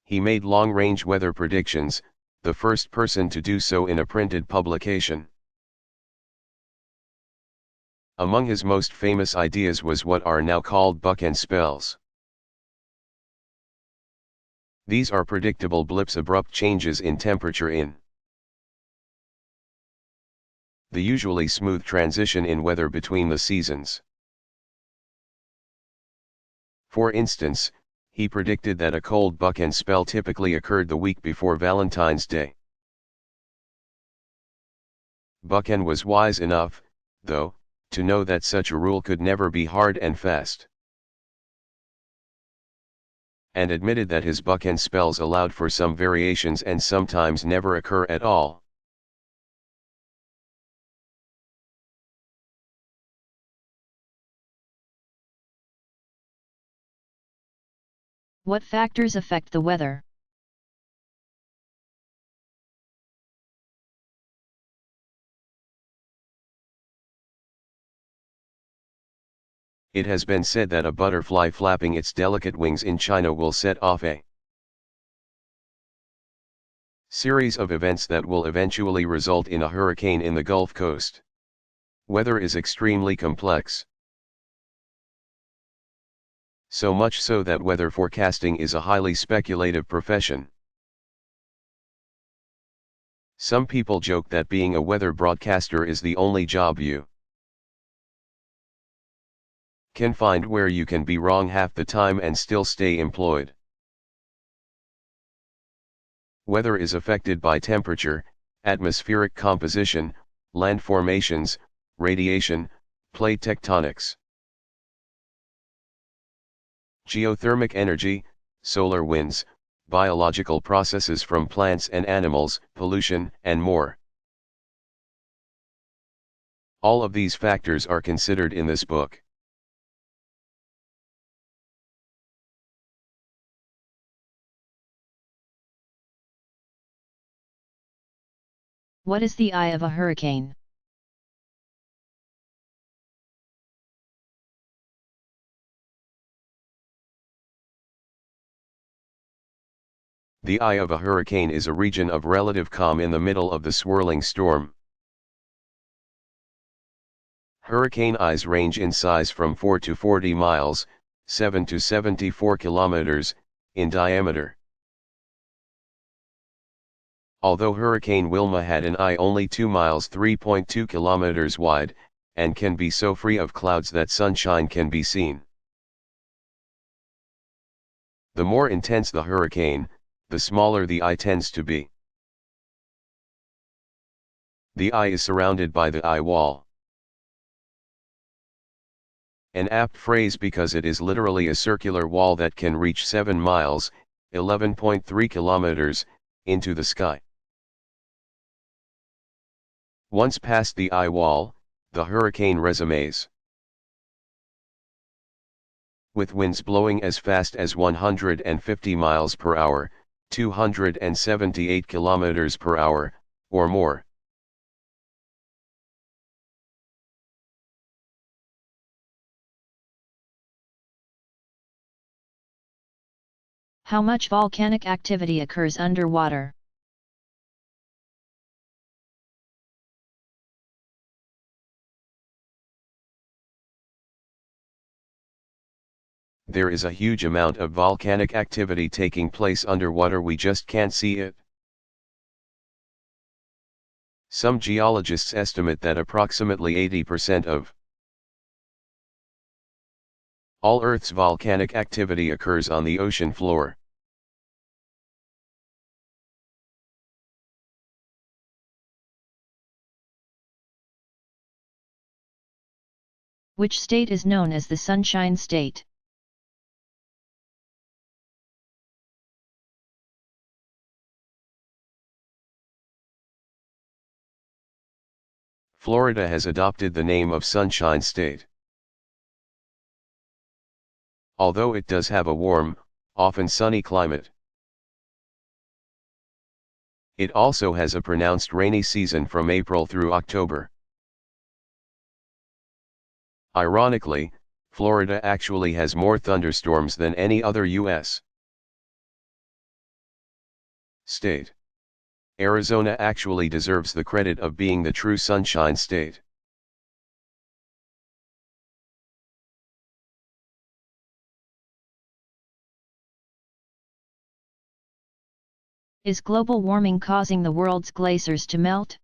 he made long-range weather predictions, the first person to do so in a printed publication. Among his most famous ideas was what are now called Buchan spells. These are predictable blips, abrupt changes in temperature in the usually smooth transition in weather between the seasons. For instance, he predicted that a cold Buchan spell typically occurred the week before Valentine's Day. Buchan was wise enough, though, to know that such a rule could never be hard and fast, and admitted that his Buchan spells allowed for some variations and sometimes never occur at all. What factors affect the weather? It has been said that a butterfly flapping its delicate wings in China will set off a series of events that will eventually result in a hurricane in the Gulf Coast. Weather is extremely complex, so much so that weather forecasting is a highly speculative profession. Some people joke that being a weather broadcaster is the only job you can find where you can be wrong half the time and still stay employed. Weather is affected by temperature, atmospheric composition, land formations, radiation, plate tectonics, geothermic energy, solar winds, biological processes from plants and animals, pollution, and more. All of these factors are considered in this book. What is the eye of a hurricane? The eye of a hurricane is a region of relative calm in the middle of the swirling storm. Hurricane eyes range in size from 4 to 40 miles, 7 to 74 kilometers, in diameter. Although Hurricane Wilma had an eye only 2 miles 3.2 kilometers wide, and can be so free of clouds that sunshine can be seen. The more intense the hurricane, the smaller the eye tends to be. The eye is surrounded by the eye wall. An apt phrase because it is literally a circular wall that can reach 7 miles, 11.3 kilometers, into the sky. Once past the eye wall, the hurricane resumes. With winds blowing as fast as 150 miles per hour, 278 kilometers per hour, or more. How much volcanic activity occurs underwater? There is a huge amount of volcanic activity taking place underwater, we just can't see it. Some geologists estimate that approximately 80% of all Earth's volcanic activity occurs on the ocean floor. Which state is known as the Sunshine State? Florida has adopted the name of Sunshine State. Although it does have a warm, often sunny climate, it also has a pronounced rainy season from April through October. Ironically, Florida actually has more thunderstorms than any other U.S. state. Arizona actually deserves the credit of being the true Sunshine State. Is global warming causing the world's glaciers to melt?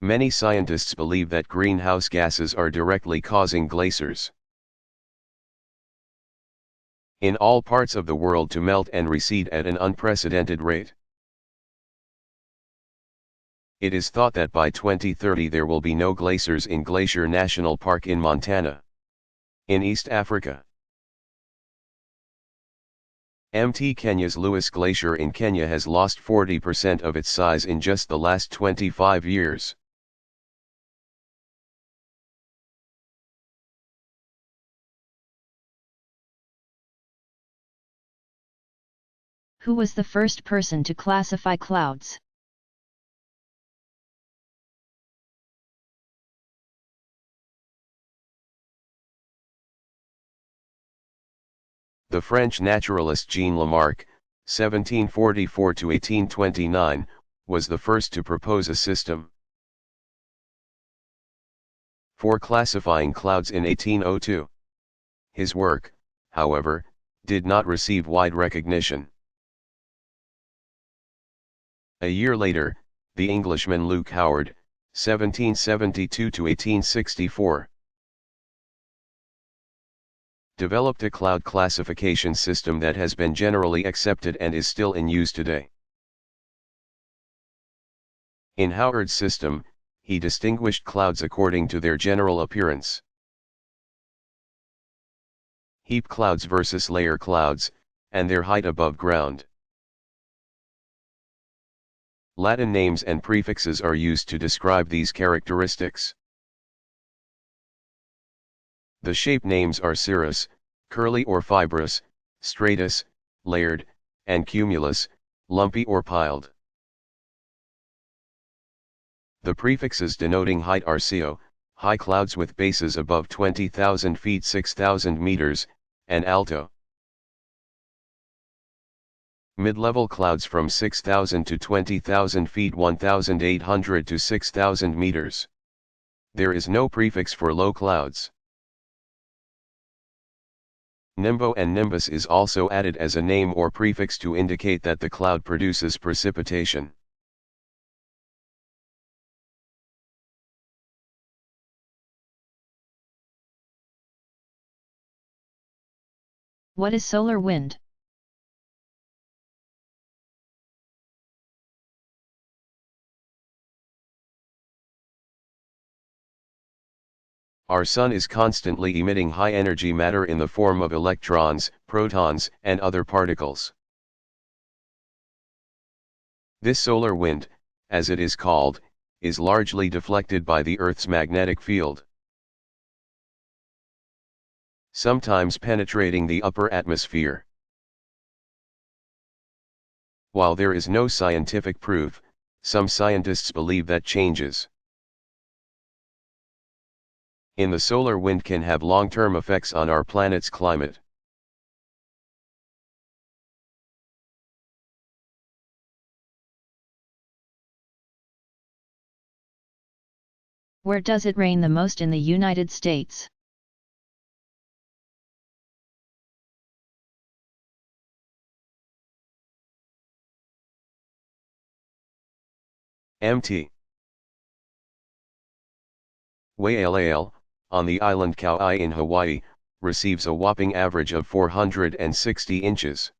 Many scientists believe that greenhouse gases are directly causing glaciers in all parts of the world to melt and recede at an unprecedented rate. It is thought that by 2030 there will be no glaciers in Glacier National Park in Montana, in East Africa. Kenya's Lewis Glacier in Kenya has lost 40% of its size in just the last 25 years. Who was the first person to classify clouds? The French naturalist Jean Lamarck, 1744 to 1829, was the first to propose a system for classifying clouds in 1802. His work, however, did not receive wide recognition. A year later, the Englishman Luke Howard, 1772 to 1864, developed a cloud classification system that has been generally accepted and is still in use today. In Howard's system, he distinguished clouds according to their general appearance. Heap clouds versus layer clouds, and their height above ground. Latin names and prefixes are used to describe these characteristics. The shape names are cirrus, curly or fibrous, stratus, layered, and cumulus, lumpy or piled. The prefixes denoting height are CO, high clouds with bases above 20,000 feet 6,000 meters, and alto. Mid-level clouds from 6,000 to 20,000 feet 1,800 to 6,000 meters. There is no prefix for low clouds. Nimbo and nimbus is also added as a name or prefix to indicate that the cloud produces precipitation. What is solar wind? Our Sun is constantly emitting high-energy matter in the form of electrons, protons, and other particles. This solar wind, as it is called, is largely deflected by the Earth's magnetic field, sometimes penetrating the upper atmosphere. While there is no scientific proof, some scientists believe that changes in the solar wind can have long-term effects on our planet's climate. Where does it rain the most in the United States? Mt. Waialae, on the island Kauai in Hawaii, receives a whopping average of 460 inches.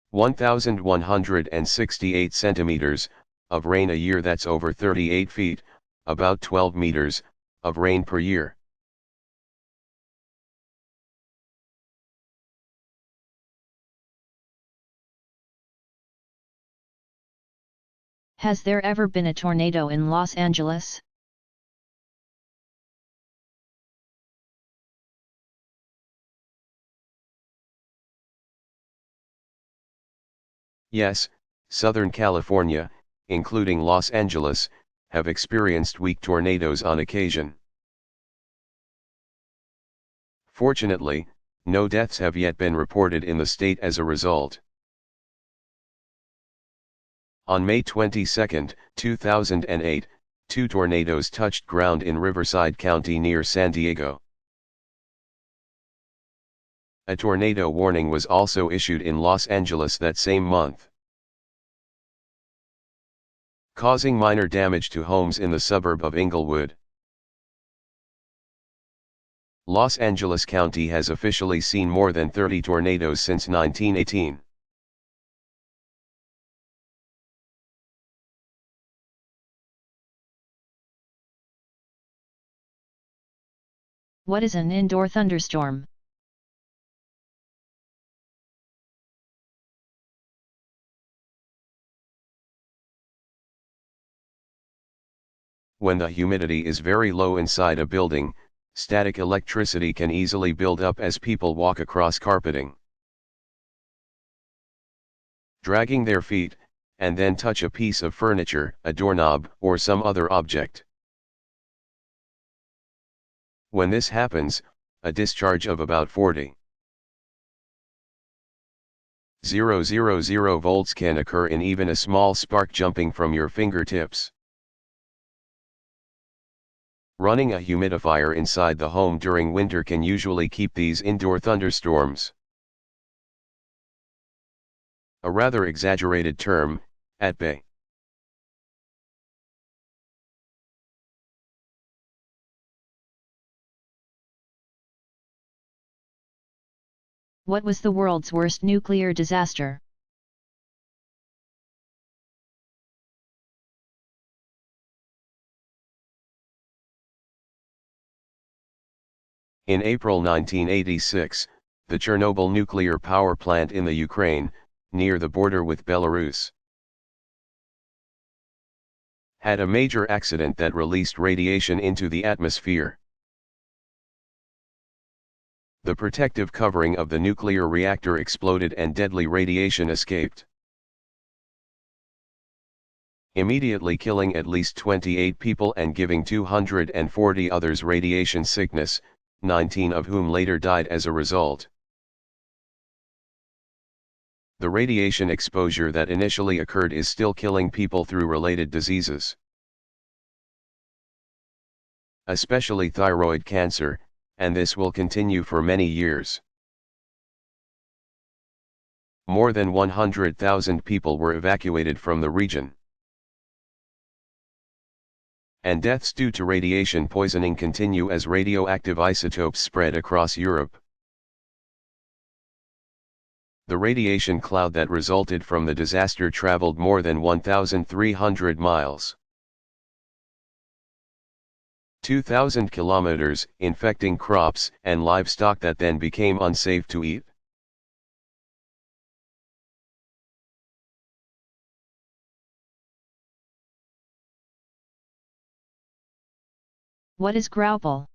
1,168 centimeters, of rain a year. That's over 38 feet, about 12 meters, of rain per year. Has there ever been a tornado in Los Angeles? Yes, Southern California, including Los Angeles, have experienced weak tornadoes on occasion. Fortunately, no deaths have yet been reported in the state as a result. On May 22, 2008, 2 tornadoes touched ground in Riverside County near San Diego. A tornado warning was also issued in Los Angeles that same month, causing minor damage to homes in the suburb of Inglewood. Los Angeles County has officially seen more than 30 tornadoes since 1918. What is an indoor thunderstorm? When the humidity is very low inside a building, static electricity can easily build up as people walk across carpeting, dragging their feet, and then touch a piece of furniture, a doorknob, or some other object. When this happens, a discharge of about 40,000 volts can occur in even a small spark jumping from your fingertips. Running a humidifier inside the home during winter can usually keep these indoor thunderstorms. A rather exaggerated term, at bay. What was the world's worst nuclear disaster? In April 1986, the Chernobyl nuclear power plant in the Ukraine, near the border with Belarus, had a major accident that released radiation into the atmosphere. The protective covering of the nuclear reactor exploded and deadly radiation escaped, immediately killing at least 28 people and giving 240 others radiation sickness, 19 of whom later died as a result. The radiation exposure that initially occurred is still killing people through related diseases, especially thyroid cancer, and this will continue for many years. More than 100,000 people were evacuated from the region, and deaths due to radiation poisoning continue as radioactive isotopes spread across Europe. The radiation cloud that resulted from the disaster traveled more than 1,300 miles. 2,000 kilometers, infecting crops and livestock that then became unsafe to eat. What is Graupel?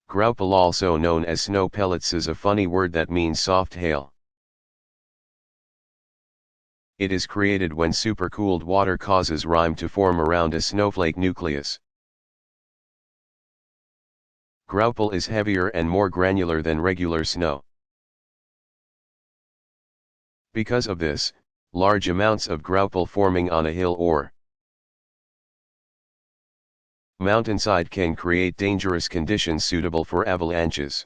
Graupel, also known as snow pellets, is a funny word that means soft hail. It is created when supercooled water causes rime to form around a snowflake nucleus. Graupel is heavier and more granular than regular snow. Because of this, large amounts of graupel forming on a hill or mountainside can create dangerous conditions suitable for avalanches.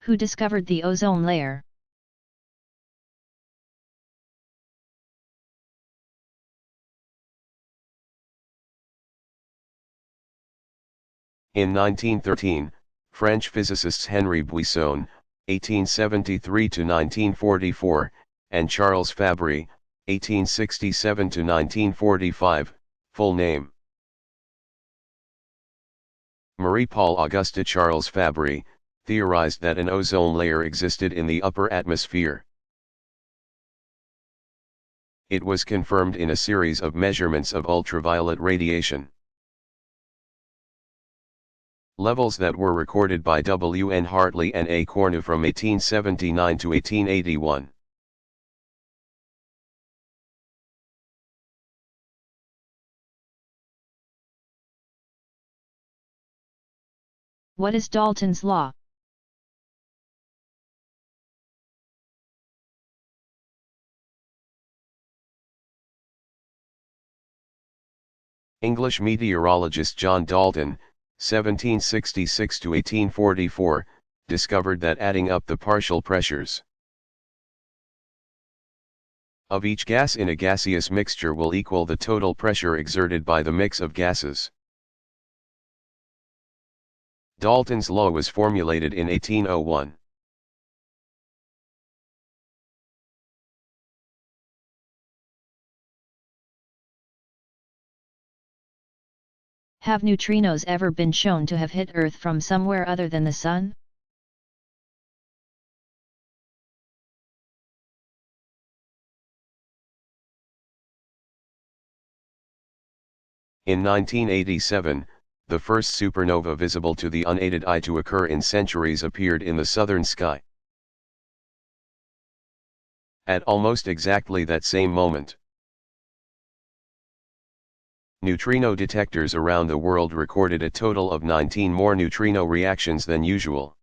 Who discovered the ozone layer? In 1913, French physicists Henri Buisson, 1873–1944, and Charles Fabry, 1867–1945, full name: Marie-Paul Auguste Charles Fabry, theorized that an ozone layer existed in the upper atmosphere. It was confirmed in a series of measurements of ultraviolet radiation levels that were recorded by W. N. Hartley and A. Cornu from 1879 to 1881. What is Dalton's law? English meteorologist John Dalton, 1766–1844, discovered that adding up the partial pressures of each gas in a gaseous mixture will equal the total pressure exerted by the mix of gases. Dalton's law was formulated in 1801. Have neutrinos ever been shown to have hit Earth from somewhere other than the Sun? In 1987, the first supernova visible to the unaided eye to occur in centuries appeared in the southern sky. At almost exactly that same moment, neutrino detectors around the world recorded a total of 19 more neutrino reactions than usual.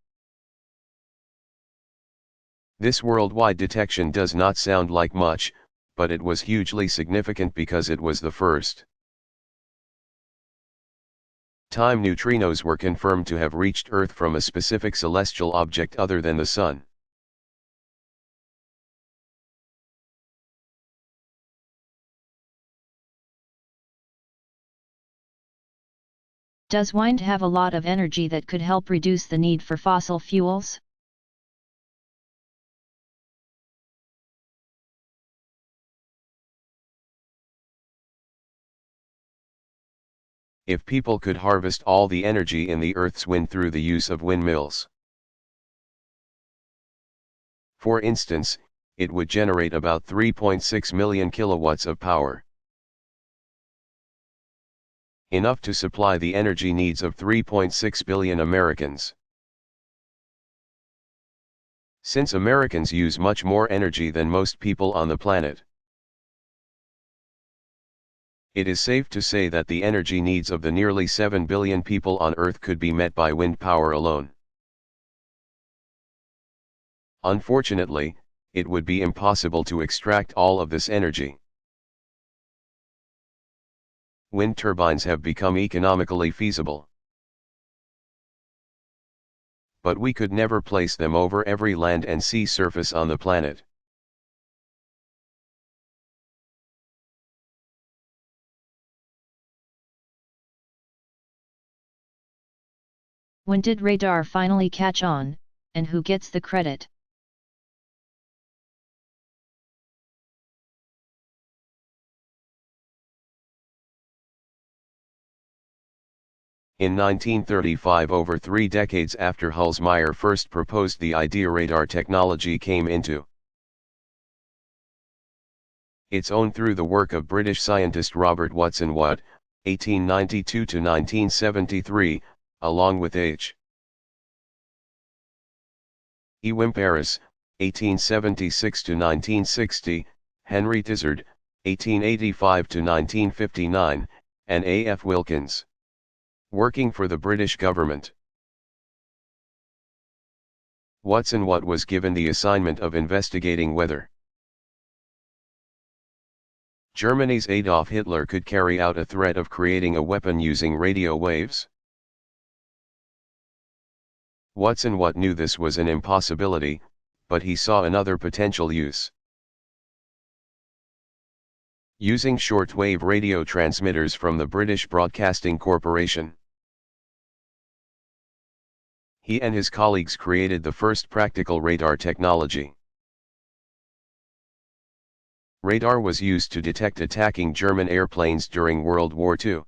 This worldwide detection does not sound like much, but it was hugely significant because it was the first time neutrinos were confirmed to have reached Earth from a specific celestial object other than the Sun. Does wind have a lot of energy that could help reduce the need for fossil fuels? if people could harvest all the energy in the Earth's wind through the use of windmills. For instance, it would generate about 3.6 million kilowatts of power. Enough to supply the energy needs of 3.6 billion Americans. Since Americans use much more energy than most people on the planet, it is safe to say that the energy needs of the nearly 7 billion people on Earth could be met by wind power alone. Unfortunately, it would be impossible to extract all of this energy. Wind turbines have become economically feasible, but we could never place them over every land and sea surface on the planet. When did radar finally catch on, and who gets the credit? In 1935, over 3 decades after Hullsmeyer first proposed the idea, radar technology came into its own through the work of British scientist Robert Watson Watt, 1892 to 1973, along with H. E. Wimperis, 1876 to 1960, Henry Tizard, 1885 to 1959, and A. F. Wilkins, working for the British government. Watson Watt was given the assignment of investigating whether Germany's Adolf Hitler could carry out a threat of creating a weapon using radio waves. Watson Watt knew this was an impossibility, but he saw another potential use. Using shortwave radio transmitters from the British Broadcasting Corporation, he and his colleagues created the first practical radar technology. Radar was used to detect attacking German airplanes during World War II,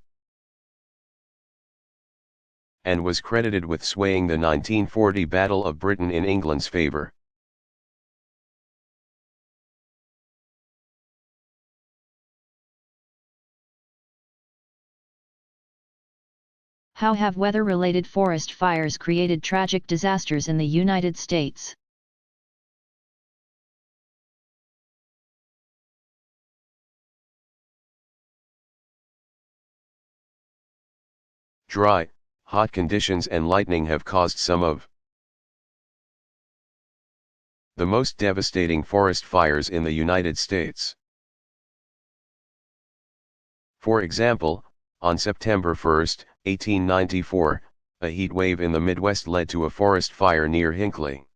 and was credited with swaying the 1940 Battle of Britain in England's favour. How have weather-related forest fires created tragic disasters in the United States? Dry, hot conditions and lightning have caused some of the most devastating forest fires in the United States. For example, on September 1, 1894, a heat wave in the Midwest led to a forest fire near Hinckley,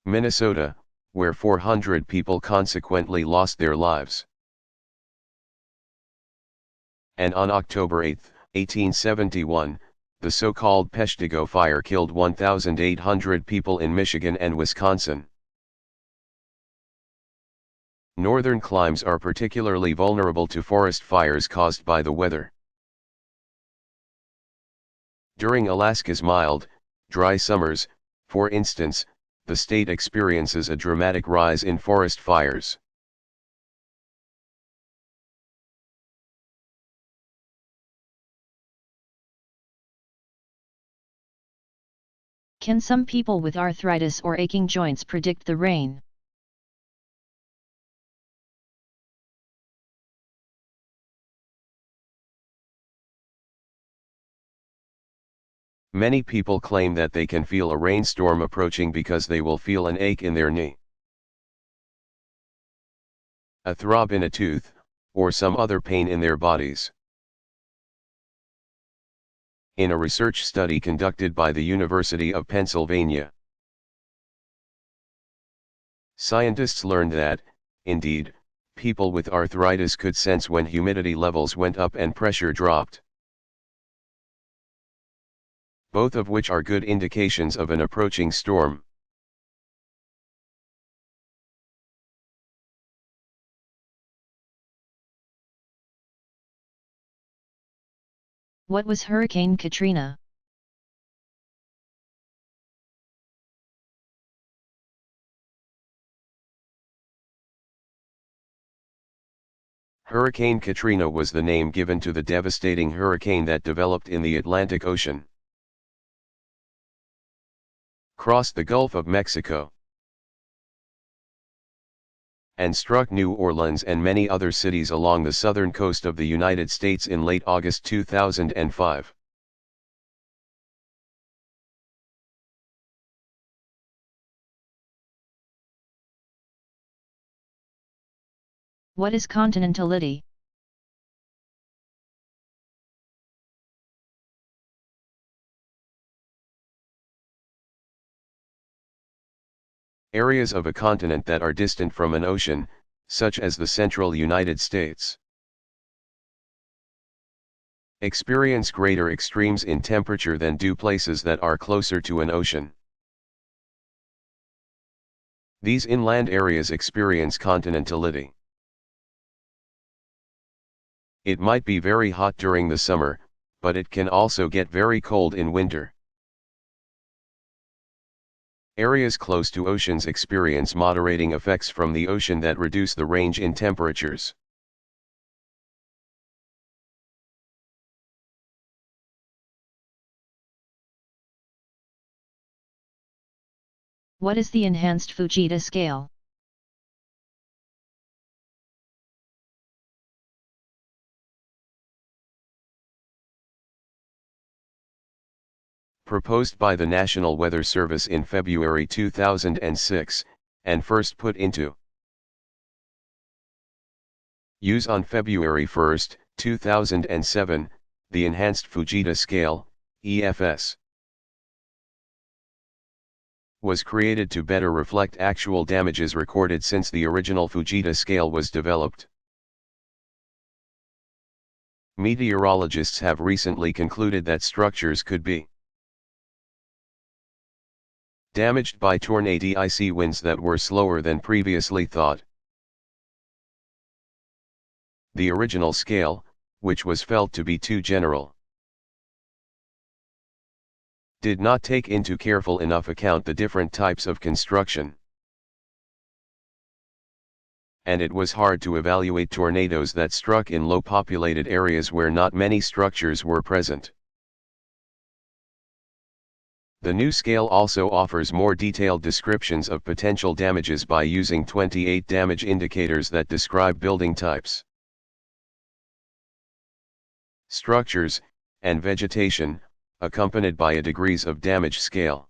Minnesota, where 400 people consequently lost their lives. And on October 8, 1871, the so-called Peshtigo fire killed 1,800 people in Michigan and Wisconsin. Northern climes are particularly vulnerable to forest fires caused by the weather. During Alaska's mild, dry summers, for instance, the state experiences a dramatic rise in forest fires. Can some people with arthritis or aching joints predict the rain? Many people claim that they can feel a rainstorm approaching because they will feel an ache in their knee, a throb in a tooth, or some other pain in their bodies. In a research study conducted by the University of Pennsylvania, scientists learned that, indeed, people with arthritis could sense when humidity levels went up and pressure dropped, both of which are good indications of an approaching storm. What was Hurricane Katrina? Hurricane Katrina was the name given to the devastating hurricane that developed in the Atlantic Ocean, crossed the Gulf of Mexico, and struck New Orleans and many other cities along the southern coast of the United States in late August 2005. What is continentality? Areas of a continent that are distant from an ocean, such as the central United States, experience greater extremes in temperature than do places that are closer to an ocean. These inland areas experience continentality. It might be very hot during the summer, but it can also get very cold in winter. Areas close to oceans experience moderating effects from the ocean that reduce the range in temperatures. What is the enhanced Fujita scale? Proposed by the National Weather Service in February 2006, and first put into use on February 1, 2007, the Enhanced Fujita Scale, EFS, was created to better reflect actual damages recorded since the original Fujita scale was developed. Meteorologists have recently concluded that structures could be damaged by tornadic winds that were slower than previously thought. The original scale, which was felt to be too general, did not take into careful enough account the different types of construction, and it was hard to evaluate tornadoes that struck in low-populated areas where not many structures were present. The new scale also offers more detailed descriptions of potential damages by using 28 damage indicators that describe building types, structures, and vegetation, accompanied by a degrees of damage scale.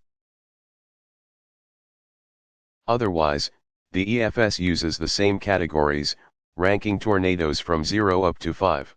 Otherwise, the EFS uses the same categories, ranking tornadoes from 0 up to 5.